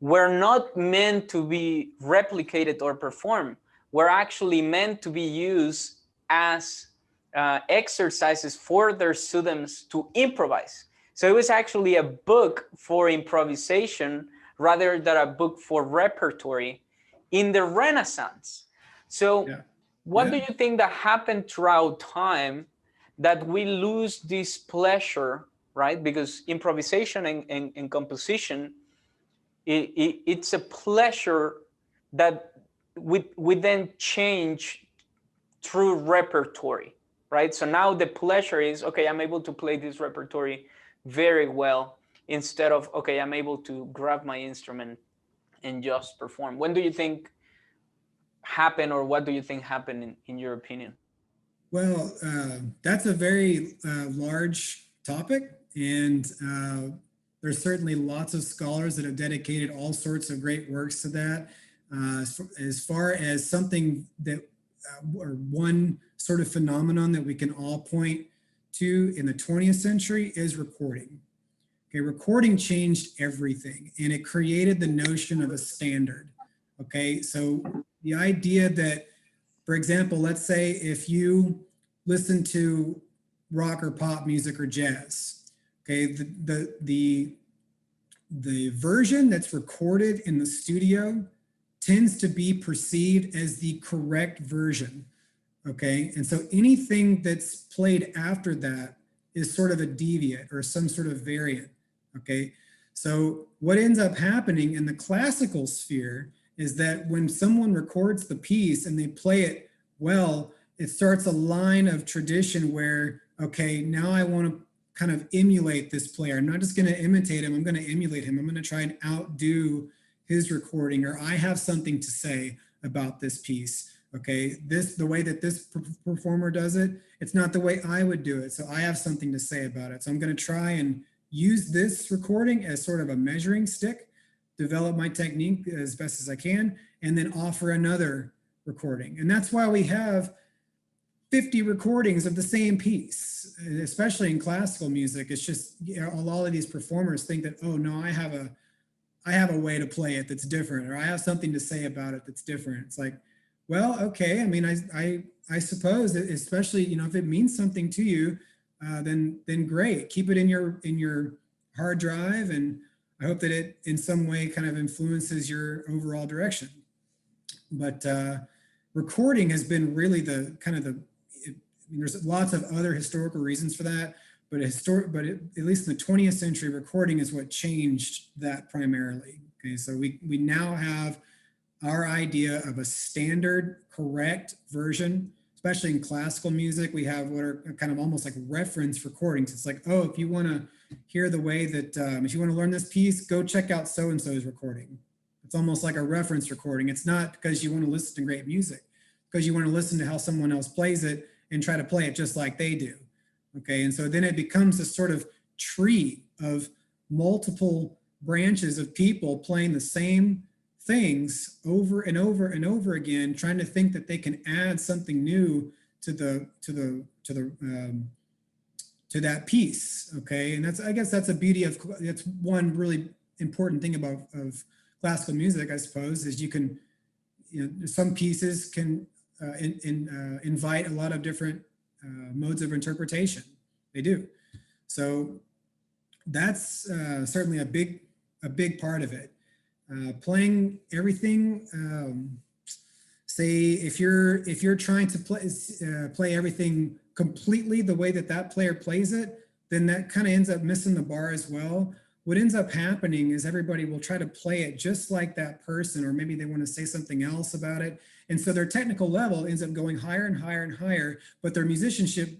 were not meant to be replicated or performed, were actually meant to be used as exercises for their students to improvise. So it was actually a book for improvisation rather than a book for repertory in the Renaissance. So Yeah. what do Yeah. you think that happened throughout time that we lose this pleasure, right? Because improvisation and composition, it's a pleasure that we then change through repertory, right? So now the pleasure is, okay, I'm able to play this repertory very well, instead of, okay, I'm able to grab my instrument and just perform. When do you think happen, or what do you think happened in your opinion? Well, that's a very large topic, and there's certainly lots of scholars that have dedicated all sorts of great works to that. As far as something that, or one sort of phenomenon that we can all point to in the 20th century is recording. Okay, recording changed everything, and it created the notion of a standard. Okay, so the idea that, for example, let's say if you listen to rock or pop music or jazz, okay, the version that's recorded in the studio tends to be perceived as the correct version, okay? And so anything that's played after that is sort of a deviant or some sort of variant, okay? So what ends up happening in the classical sphere is that when someone records the piece and they play it well, it starts a line of tradition where, okay, now I want to kind of emulate this player. I'm not just going to imitate him, I'm going to emulate him. I'm going to try and outdo his recording, or I have something to say about this piece. Okay, the way that this performer does it, it's not the way I would do it. So I have something to say about it. So I'm going to try and use this recording as sort of a measuring stick, develop my technique as best as I can, and then offer another recording. And that's why we have 50 recordings of the same piece, especially in classical music. It's just, you know, a lot of these performers think that, oh no, I have a way to play it that's different, or I have something to say about it that's different. It's like, well, okay. I mean, I suppose that, especially, you know, if it means something to you, then great. Keep it in your hard drive, and I hope that it in some way kind of influences your overall direction. But recording has been really the kind of there's lots of other historical reasons for that, but at least in the 20th century, recording is what changed that primarily. Okay, so we now have our idea of a standard correct version, especially in classical music. We have what are kind of almost like reference recordings. It's like, oh, if you want to hear the way that, if you want to learn this piece, go check out so-and-so's recording. It's almost like a reference recording. It's not because you want to listen to great music, because you want to listen to how someone else plays it and try to play it just like they do. Okay, and so then it becomes this sort of tree of multiple branches of people playing the same things over and over and over again, trying to think that they can add something new to that piece. Okay, and I guess that's a beauty of, that's one really important thing about classical music, I suppose, is you can, you know, some pieces can invite a lot of different modes of interpretation. They do. So that's certainly a big part of it. Playing everything. Say if you're trying to play everything completely the way that player plays it, then that kind of ends up missing the bar as well. What ends up happening is everybody will try to play it just like that person, or maybe they want to say something else about it. And so their technical level ends up going higher and higher and higher, but their musicianship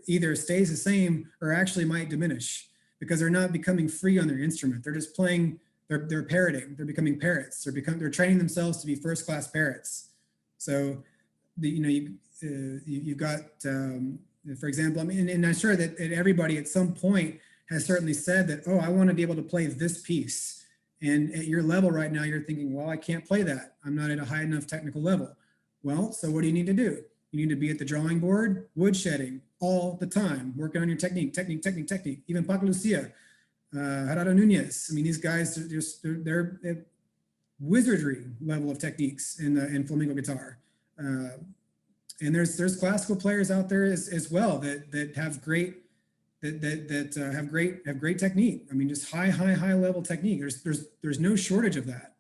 either stays the same or actually might diminish because they're not becoming free on their instrument. They're just playing, they're parroting, they're becoming parrots. They're training themselves to be first-class parrots. So, you've got, for example, I mean, and I'm sure that everybody at some point has certainly said that, oh, I want to be able to play this piece. And at your level right now, you're thinking, well, I can't play that. I'm not at a high enough technical level. Well, so what do you need to do? You need to be at the drawing board, woodshedding all the time, working on your technique. Even Paco Lucia, Gerardo Nunez. I mean, these guys are just, they're at wizardry level of techniques in flamenco guitar. And there's classical players out there as well that have great have great technique. I mean, just high level technique. There's no shortage of that.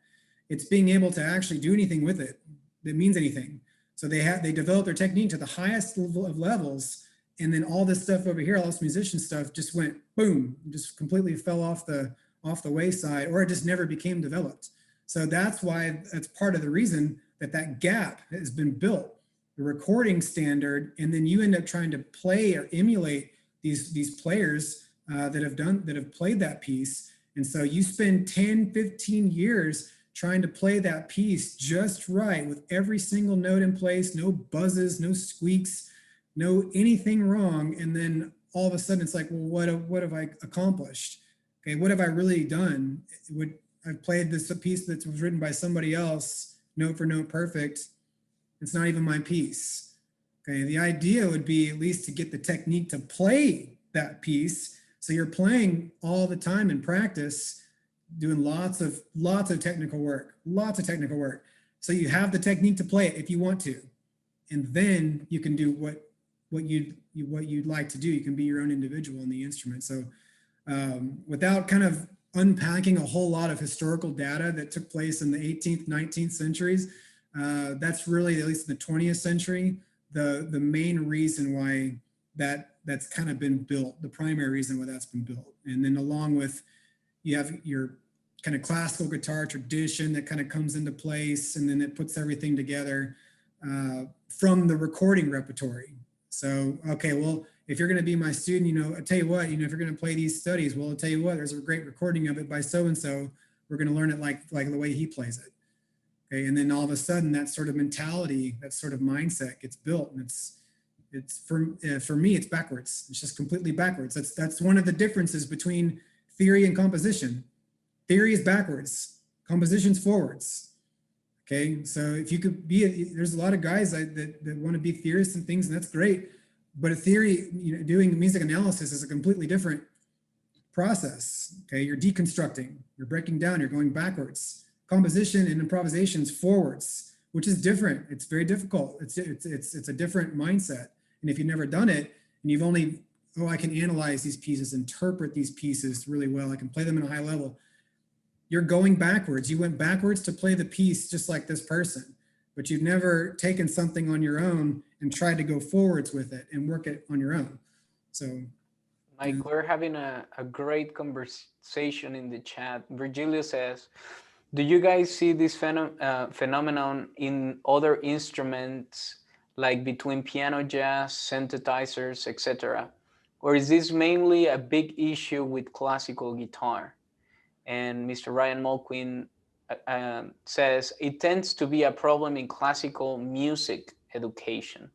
It's being able to actually do anything with it that means anything. So they develop their technique to the highest level of levels, and then all this stuff over here, all this musician stuff, just went boom, just completely fell off the wayside, or it just never became developed. So that's part of the reason that gap has been built, the recording standard, and then you end up trying to play or emulate these players that have played that piece. And so you spend 10, 15 years trying to play that piece just right with every single note in place, no buzzes, no squeaks, no anything wrong. And then all of a sudden it's like, well, what have I accomplished? Okay, what have I really done? I've played this piece that was written by somebody else, note for note perfect. It's not even my piece. Okay, the idea would be at least to get the technique to play that piece. So you're playing all the time in practice, doing lots of technical work. So you have the technique to play it if you want to, and then you can do what you'd like to do. You can be your own individual in the instrument. So without kind of unpacking a whole lot of historical data that took place in the 18th, 19th centuries, that's really, at least in the 20th century, the main reason why that's kind of been built, the primary reason why that's been built. And then along with, you have your kind of classical guitar tradition that kind of comes into place, and then it puts everything together from the recording repertory. So, okay, well, if you're going to be my student, I tell you what, if you're going to play these studies, well, I'll tell you what, there's a great recording of it by so-and-so. We're going to learn it like the way he plays it. Okay, and then all of a sudden, that sort of mentality, that sort of mindset gets built, and it's for me, it's backwards. It's just completely backwards. That's one of the differences between theory and composition. Theory is backwards, composition's forwards. Okay, so if you could there's a lot of guys that want to be theorists and things, and that's great. But a theory, doing music analysis is a completely different process. Okay, you're deconstructing, you're breaking down, you're going backwards. Composition and improvisation's forwards, which is different. It's very difficult. It's a different mindset. And if you've never done it, and you've only, I can analyze these pieces, interpret these pieces really well, I can play them in a high level, you're going backwards. You went backwards to play the piece just like this person, but you've never taken something on your own and tried to go forwards with it and work it on your own. So, Mike, we're having a great conversation in the chat. Virgilio says, do you guys see this phenomenon in other instruments, like between piano, jazz, synthesizers, etc.? Or is this mainly a big issue with classical guitar? And Mr. Ryan Mulqueen says, it tends to be a problem in classical music education.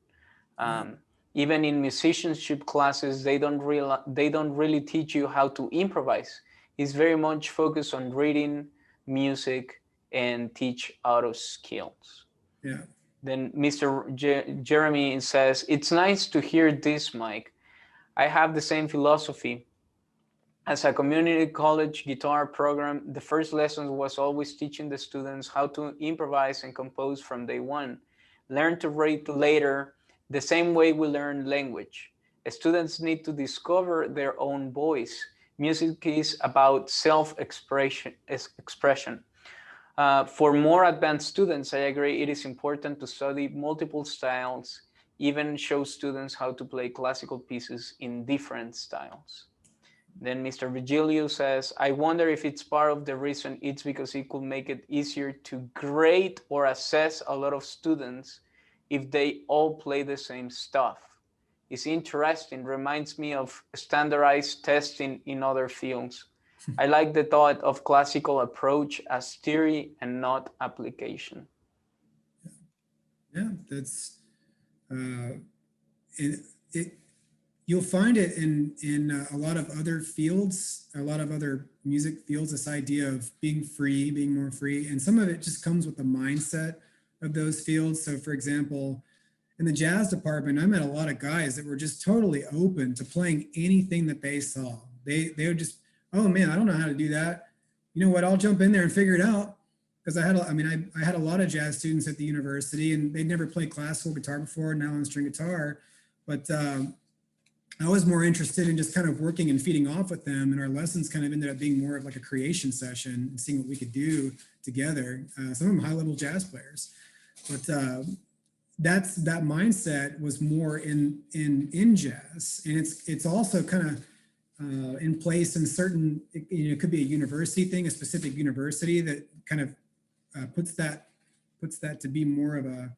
Even in musicianship classes, they don't really teach you how to improvise. It's very much focused on reading music and teach auto skills. Yeah. Then Mr. Jeremy says, it's nice to hear this, Mike. I have the same philosophy. As a community college guitar program, the first lesson was always teaching the students how to improvise and compose from day one. Learn to read later, the same way we learn language. Students need to discover their own voice. Music is about self-expression. For more advanced students, I agree it is important to study multiple styles even show students how to play classical pieces in different styles. Then Mr. Vigilio says, I wonder if it's part of the reason it's because it could make it easier to grade or assess a lot of students if they all play the same stuff. It's interesting, reminds me of standardized testing in other fields. I like the thought of classical approach as theory and not application. Yeah, that's it. You'll find it in a lot of other fields, a lot of other music fields. This idea of being free, being more free, and some of it just comes with the mindset of those fields. So, for example, in the jazz department, I met a lot of guys that were just totally open to playing anything that they saw. They would just, oh man, I don't know how to do that. You know what? I'll jump in there and figure it out. Because I had a lot of jazz students at the university, and they'd never played classical guitar before. Now on string guitar, but I was more interested in just kind of working and feeding off with them. And our lessons kind of ended up being more of like a creation session and seeing what we could do together. Some of them high-level jazz players, but that mindset was more in jazz, and it's also kind of in place in certain, it could be a university thing, a specific university that kind of puts that to be more of a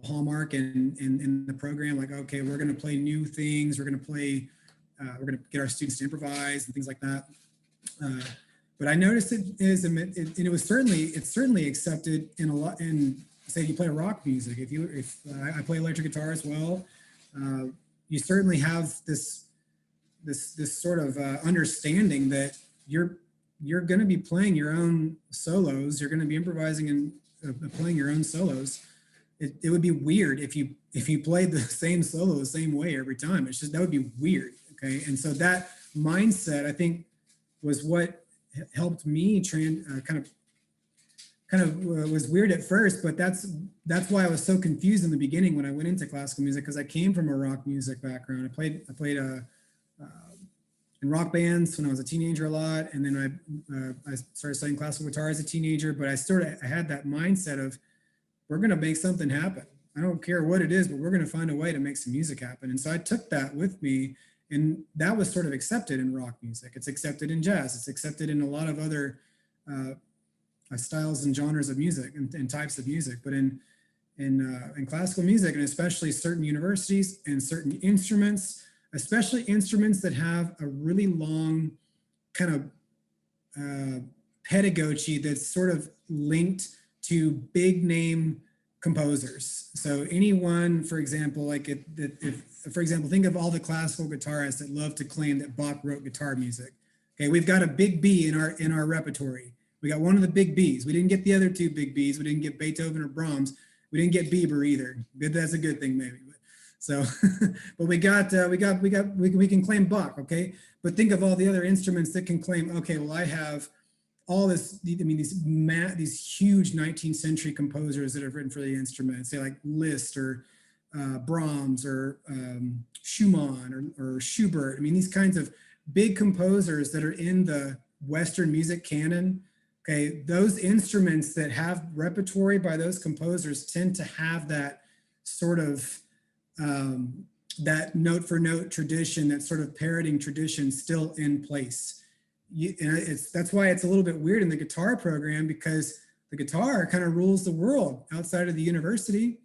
hallmark in the program. Like, okay, we're going to play new things. We're going to get our students to improvise and things like that. But I noticed and it's certainly accepted in a lot. In, say, you play rock music. If I play electric guitar as well, you certainly have this sort of understanding that you're going to be playing your own solos. You're going to be improvising and playing your own solos. It would be weird if you played the same solo the same way every time. It's just, that would be weird. Okay, and so that mindset, I think, was what helped me kind of was weird at first, but that's why I was so confused in the beginning when I went into classical music, because I came from a rock music background. I played in rock bands when I was a teenager a lot, and then I started studying classical guitar as a teenager. But I had that mindset of, we're going to make something happen. I don't care what it is, but we're going to find a way to make some music happen. And so I took that with me, and that was sort of accepted in rock music. It's accepted in jazz. It's accepted in a lot of other styles and genres of music and types of music. But in classical music, and especially certain universities and certain instruments, especially instruments that have a really long kind of pedagogy that's sort of linked to big name composers. So anyone, for example, think of all the classical guitarists that love to claim that Bach wrote guitar music. Okay, we've got a big B in our repertory. We got one of the big Bs. We didn't get the other two big Bs. We didn't get Beethoven or Brahms. We didn't get Bieber either. That's a good thing, maybe. So, but we can claim Bach. Okay, but think of all the other instruments that can claim. Okay, well, I have all this. I mean, these huge 19th century composers that have written for the instrument, say like Liszt or Brahms or Schumann or Schubert. I mean, these kinds of big composers that are in the Western music canon. Okay, those instruments that have repertory by those composers tend to have that sort of that note for note tradition, that sort of parroting tradition still in place. That's why it's a little bit weird in the guitar program, because the guitar kind of rules the world outside of the university.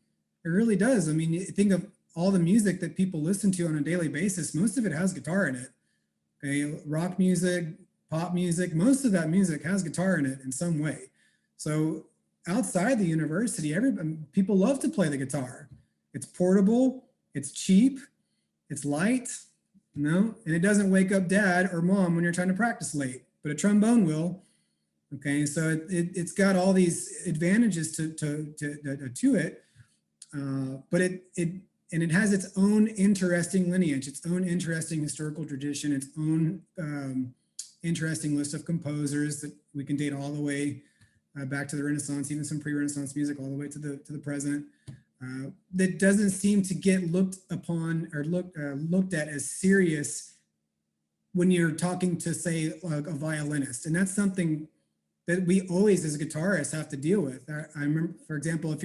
It really does. I mean, you think of all the music that people listen to on a daily basis, most of it has guitar in it. Okay, rock music, pop music, most of that music has guitar in it in some way. So outside the university, people love to play the guitar. It's portable, it's cheap, it's light, and it doesn't wake up dad or mom when you're trying to practice late, but a trombone will. Okay, so it's got all these advantages to it, but it has its own interesting lineage, its own interesting historical tradition, its own interesting list of composers that we can date all the way back to the Renaissance, even some pre-Renaissance music, all the way to the present. That doesn't seem to get looked upon or looked at as serious when you're talking to, say, a violinist. And that's something that we always, as guitarists, have to deal with. I remember, for example, if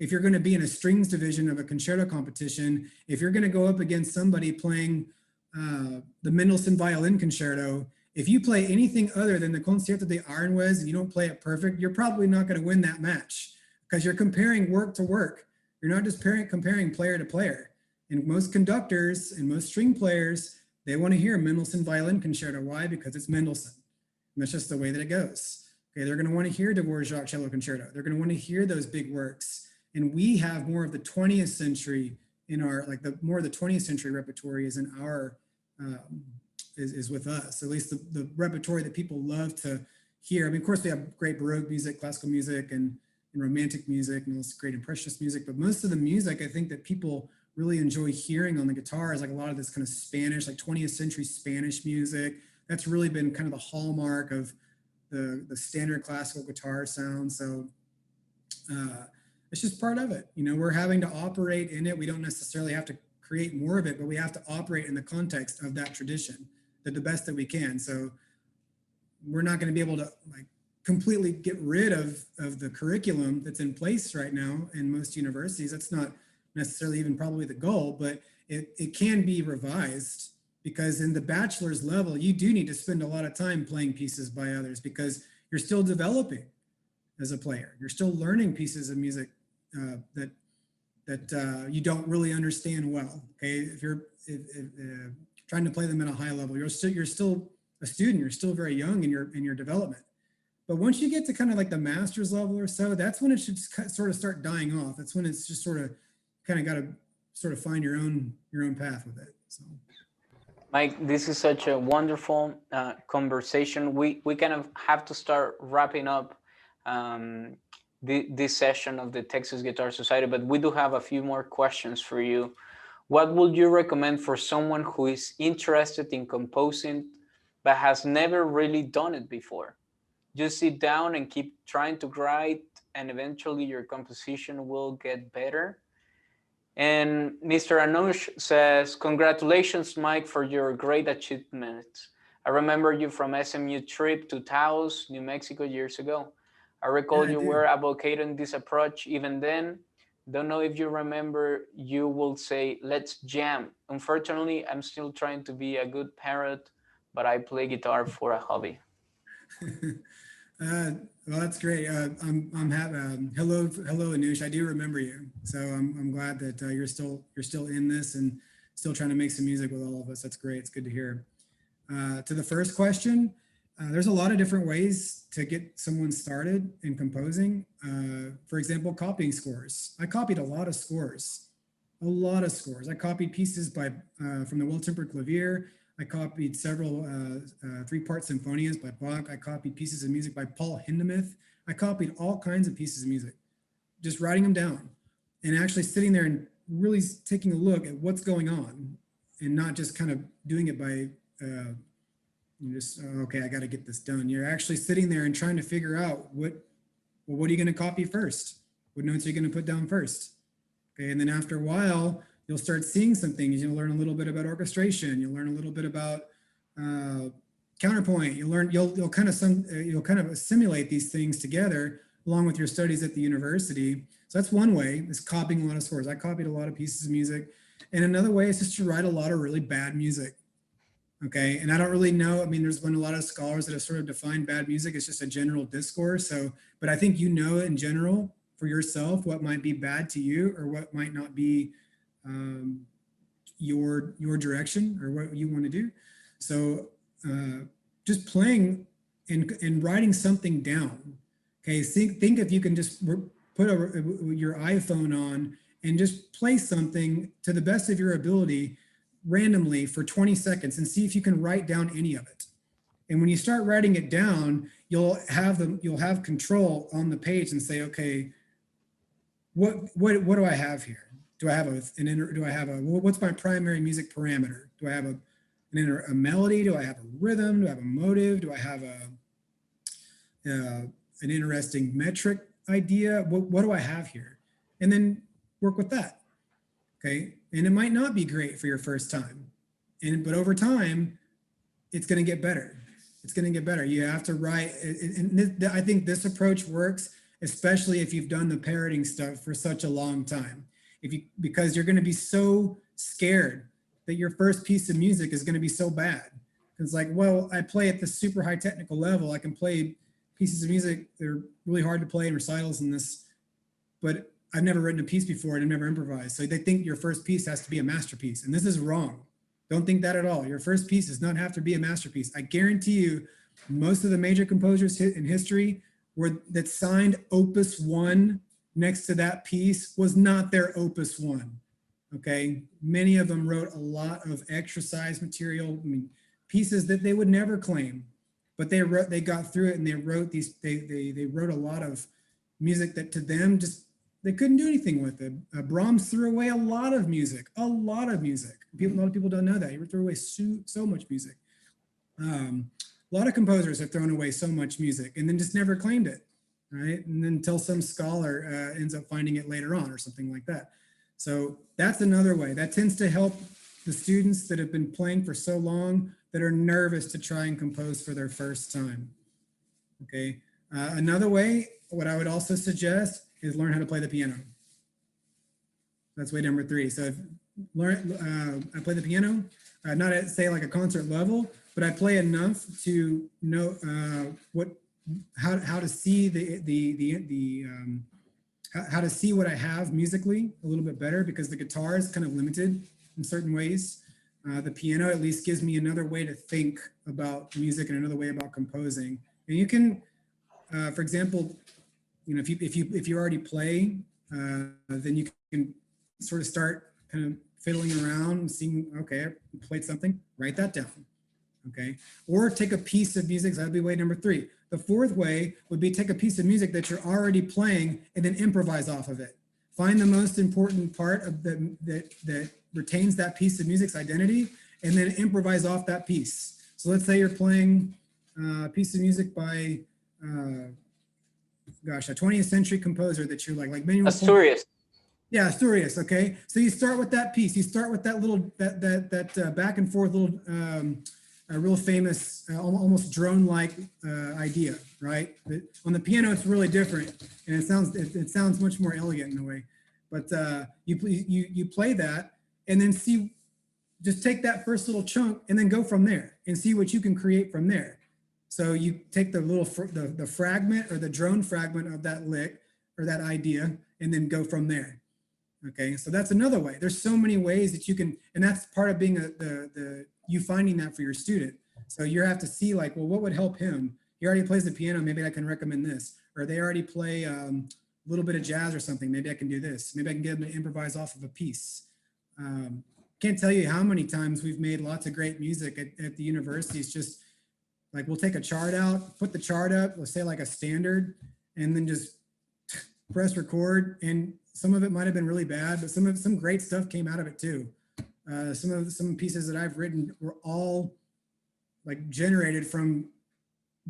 if you're going to be in a strings division of a concerto competition, if you're going to go up against somebody playing the Mendelssohn Violin Concerto, if you play anything other than the Concierto de Aranjuez and you don't play it perfect, you're probably not going to win that match, because you're comparing work to work. You're not just comparing player to player. And most conductors and most string players, they want to hear Mendelssohn Violin Concerto. Why? Because it's Mendelssohn. And that's just the way that it goes. Okay, they're going to want to hear Dvorak Cello Concerto. They're going to want to hear those big works. And we have more of the 20th century in our, like the more of the 20th century repertory is in our, is with us. At least the repertory that people love to hear. I mean, of course, we have great Baroque music, classical music, and romantic music, and also great impressionist music. But most of the music, I think, that people really enjoy hearing on the guitar is like a lot of this kind of Spanish, like 20th century Spanish music. That's really been kind of the hallmark of the standard classical guitar sound. So it's just part of it. You know, we're having to operate in it. We don't necessarily have to create more of it, but we have to operate in the context of that tradition the best that we can. So we're not going to be able to like completely get rid of the curriculum that's in place right now in most universities. That's not necessarily even probably the goal, but it can be revised, because in the bachelor's level, you do need to spend a lot of time playing pieces by others, because you're still developing as a player. You're still learning pieces of music that you don't really understand well. Okay, if you're trying to play them at a high level, you're still a student. You're still very young in your development. But once you get to kind of like the master's level or so, that's when it should sort of start dying off. That's when it's just sort of kind of got to sort of find your own path with it. So, Mike, this is such a wonderful conversation. We kind of have to start wrapping up this session of the Texas Guitar Society, but we do have a few more questions for you. What would you recommend for someone who is interested in composing but has never really done it before? Just sit down and keep trying to write, and eventually your composition will get better. And Mr. Anush says, congratulations, Mike, for your great achievements. I remember you from SMU trip to Taos, New Mexico years ago. I recall you were advocating this approach even then. Don't know if you remember, you will say, let's jam. Unfortunately, I'm still trying to be a good parent, but I play guitar for a hobby. Well, that's great. I'm happy. Hello, Anush. I do remember you. So I'm glad that you're still in this and still trying to make some music with all of us. That's great. It's good to hear. To the first question, there's a lot of different ways to get someone started in composing. For example, copying scores. I copied a lot of scores. I copied pieces from the Well-Tempered Clavier. I copied several three-part symphonias by Bach. I copied pieces of music by Paul Hindemith. I copied all kinds of pieces of music, just writing them down and actually sitting there and really taking a look at what's going on, and not just kind of doing it by okay, I got to get this done. You're actually sitting there and trying to figure out what are you going to copy first? What notes are you going to put down first? Okay, and then after a while, you'll start seeing some things. You'll learn a little bit about orchestration. You'll learn a little bit about counterpoint. You'll kind of assimilate these things together along with your studies at the university. So that's one way, is copying a lot of scores. I copied a lot of pieces of music. And another way is just to write a lot of really bad music. Okay, and I don't really know. I mean, there's been a lot of scholars that have sort of defined bad music as just a general discourse. So, but I think you know in general for yourself what might be bad to you or what might not be your direction or what you want to do. So just playing and writing something down. Okay, think if you can just put your iPhone on and just play something to the best of your ability randomly for 20 seconds and see if you can write down any of it. And when you start writing it down, you'll have control on the page and say, okay, what do I have here? Do I have what's my primary music parameter? Do I have a melody? Do I have a rhythm? Do I have a motive? Do I have an interesting metric idea? What do I have here? And then work with that. Okay, and it might not be great for your first time, but over time, it's going to get better. It's going to get better. You have to write, and I think this approach works especially if you've done the parroting stuff for such a long time. Because you're going to be so scared that your first piece of music is going to be so bad. It's like, well, I play at the super high technical level. I can play pieces of music that are really hard to play in recitals and this, but I've never written a piece before and I've never improvised. So they think your first piece has to be a masterpiece, and this is wrong. Don't think that at all. Your first piece does not have to be a masterpiece. I guarantee you, most of the major composers in history that signed Opus 1 next to that piece was not their Opus 1. Okay, many of them wrote a lot of exercise material, pieces that they would never claim, but they got through it, and they wrote they wrote a lot of music that to them just they couldn't do anything with it. Brahms threw away a lot of music. A lot of people don't know that. He threw away so much music. A lot of composers have thrown away so much music and then just never claimed it, right? And then until some scholar ends up finding it later on or something like that. So that's another way. That tends to help the students that have been playing for so long that are nervous to try and compose for their first time. Okay. Another way, what I would also suggest is learn how to play the piano. That's way number 3. So I play the piano, not at say like a concert level, but I play enough to know how to see how to see what I have musically a little bit better, because the guitar is kind of limited in certain ways. The piano at least gives me another way to think about music and another way about composing. And you can, for example, you know, if you already play, then you can sort of start kind of fiddling around and seeing, okay, I played something, write that down. Okay, or take a piece of music. So that'd be way number 3. The 4th way would be take a piece of music that you're already playing and then improvise off of it. Find the most important part of that retains that piece of music's identity, and then improvise off that piece. So let's say you're playing a piece of music by, gosh, a 20th century composer that you like Manuel Asturias. Yeah, Asturias. Okay, so you start with that piece. You start with that little that back and forth little. A real famous, almost drone-like idea, right? But on the piano, it's really different, and it sounds much more elegant in a way. But you play that, and then just take that first little chunk, and then go from there, and see what you can create from there. So you take the little the fragment or the drone fragment of that lick or that idea, and then go from there. Okay, so that's another way. There's so many ways that you can, and that's part of being you finding that for your student. So you have to see like, well, what would help him? He already plays the piano, maybe I can recommend this. Or they already play a little bit of jazz or something, maybe I can do this. Maybe I can get them to improvise off of a piece. Can't tell you how many times we've made lots of great music at the universities. Just like, we'll take a chart out, put the chart up, let's say like a standard, and then just press record. And some of it might have been really bad, but some great stuff came out of it too. Some pieces that I've written were all like generated from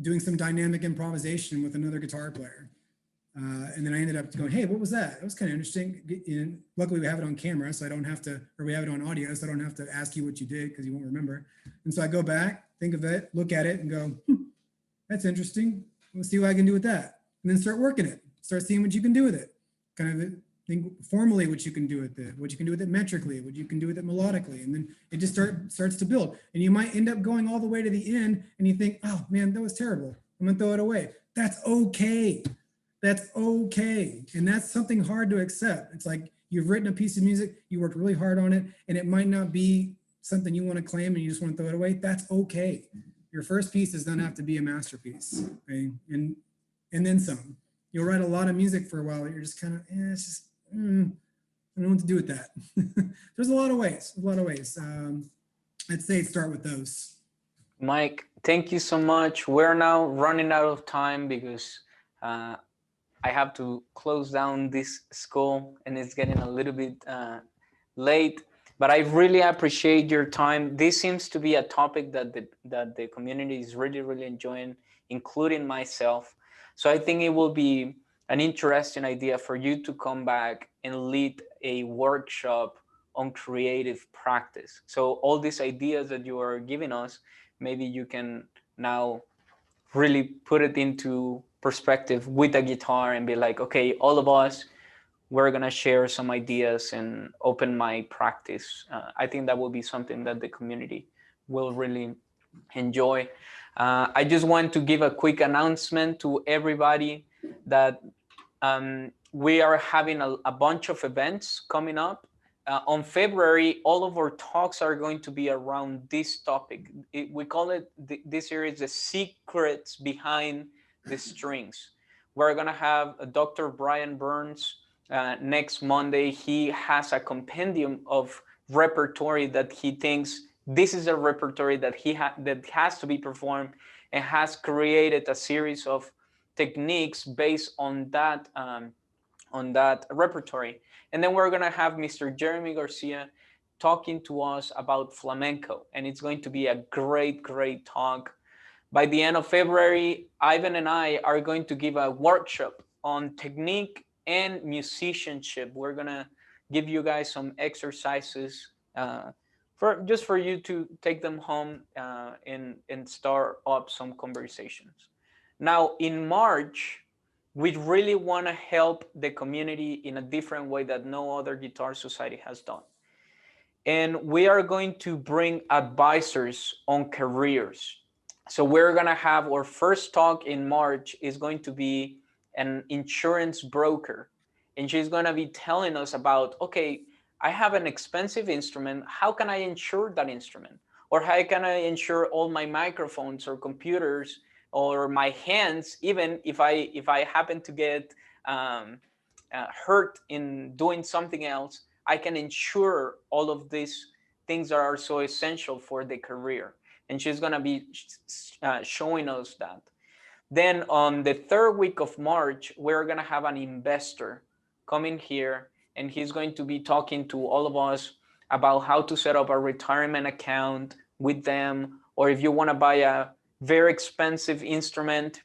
doing some dynamic improvisation with another guitar player. And then I ended up going, hey, what was that? It was kind of interesting. And luckily we have it on camera, so I don't have to, or we have it on audio, so I don't have to ask you what you did because you won't remember. And so I go back, think of it, look at it and go, that's interesting. Let's see what I can do with that. And then start working it, start seeing what you can do with it. Kind of think formally what you can do with it, what you can do with it metrically, what you can do with it melodically, and then it just starts to build. And you might end up going all the way to the end and you think, oh man, that was terrible, I'm gonna throw it away. That's okay. That's okay. And that's something hard to accept. It's like you've written a piece of music, you worked really hard on it, and it might not be something you want to claim and you just want to throw it away. That's okay. Your first piece does not have to be a masterpiece. Okay. And then some. You'll write a lot of music for a while, you're just kind of, it's just, I don't know what to do with that. There's a lot of ways, I'd say start with those. Mike, thank you so much. We're now running out of time because I have to close down this school and it's getting a little bit late, but I really appreciate your time. This seems to be a topic that the community is really, really enjoying, including myself. So I think it will be an interesting idea for you to come back and lead a workshop on creative practice. So all these ideas that you are giving us, maybe you can now really put it into perspective with a guitar and be like, okay, all of us, we're gonna share some ideas and open mic practice. I think that will be something that the community will really enjoy. I just want to give a quick announcement to everybody that we are having a bunch of events coming up. On February, all of our talks are going to be around this topic. We call it, this series, the secrets behind the strings. We're gonna have Dr. Brian Burns next Monday. He has a compendium of repertory that he thinks this is a repertory that that has to be performed, and has created a series of techniques based on that repertory. And then we're gonna have Mr. Jeremy Garcia talking to us about flamenco, and it's going to be a great, great talk. By the end of February, Ivan and I are going to give a workshop on technique and musicianship. We're gonna give you guys some exercises for you to take them home and start up some conversations. Now in March, we really want to help the community in a different way that no other guitar society has done. And we are going to bring advisors on careers. So we're going to have our first talk in March is going to be an insurance broker. And she's going to be telling us about, okay, I have an expensive instrument. How can I insure that instrument? Or how can I insure all my microphones or computers or my hands, even if I happen to get hurt in doing something else, I can insure all of these things that are so essential for the career. And she's going to be showing us that. Then on the third week of March, we're going to have an investor coming here, and he's going to be talking to all of us about how to set up a retirement account with them, or if you want to buy a very expensive instrument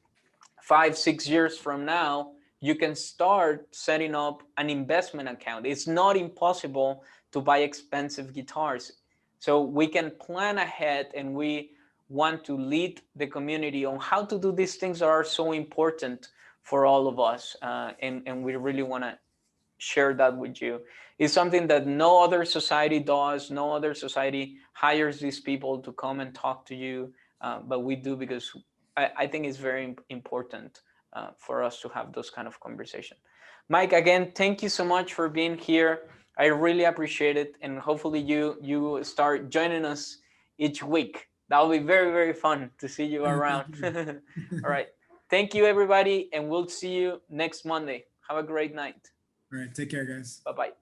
5-6 years from now, you can start setting up an investment account. It's not impossible to buy expensive guitars. So we can plan ahead, and we want to lead the community on how to do these things that are so important for all of us. And we really want to share that with you. It's something that no other society does. No other society hires these people to come and talk to you, but we do, because I think it's very important for us to have those kind of conversations. Mike, again, thank you so much for being here. I really appreciate it, and hopefully you start joining us each week. That'll be very, very fun to see you around. All right. Thank you, everybody, and we'll see you next Monday. Have a great night. All right. Take care, guys. Bye-bye.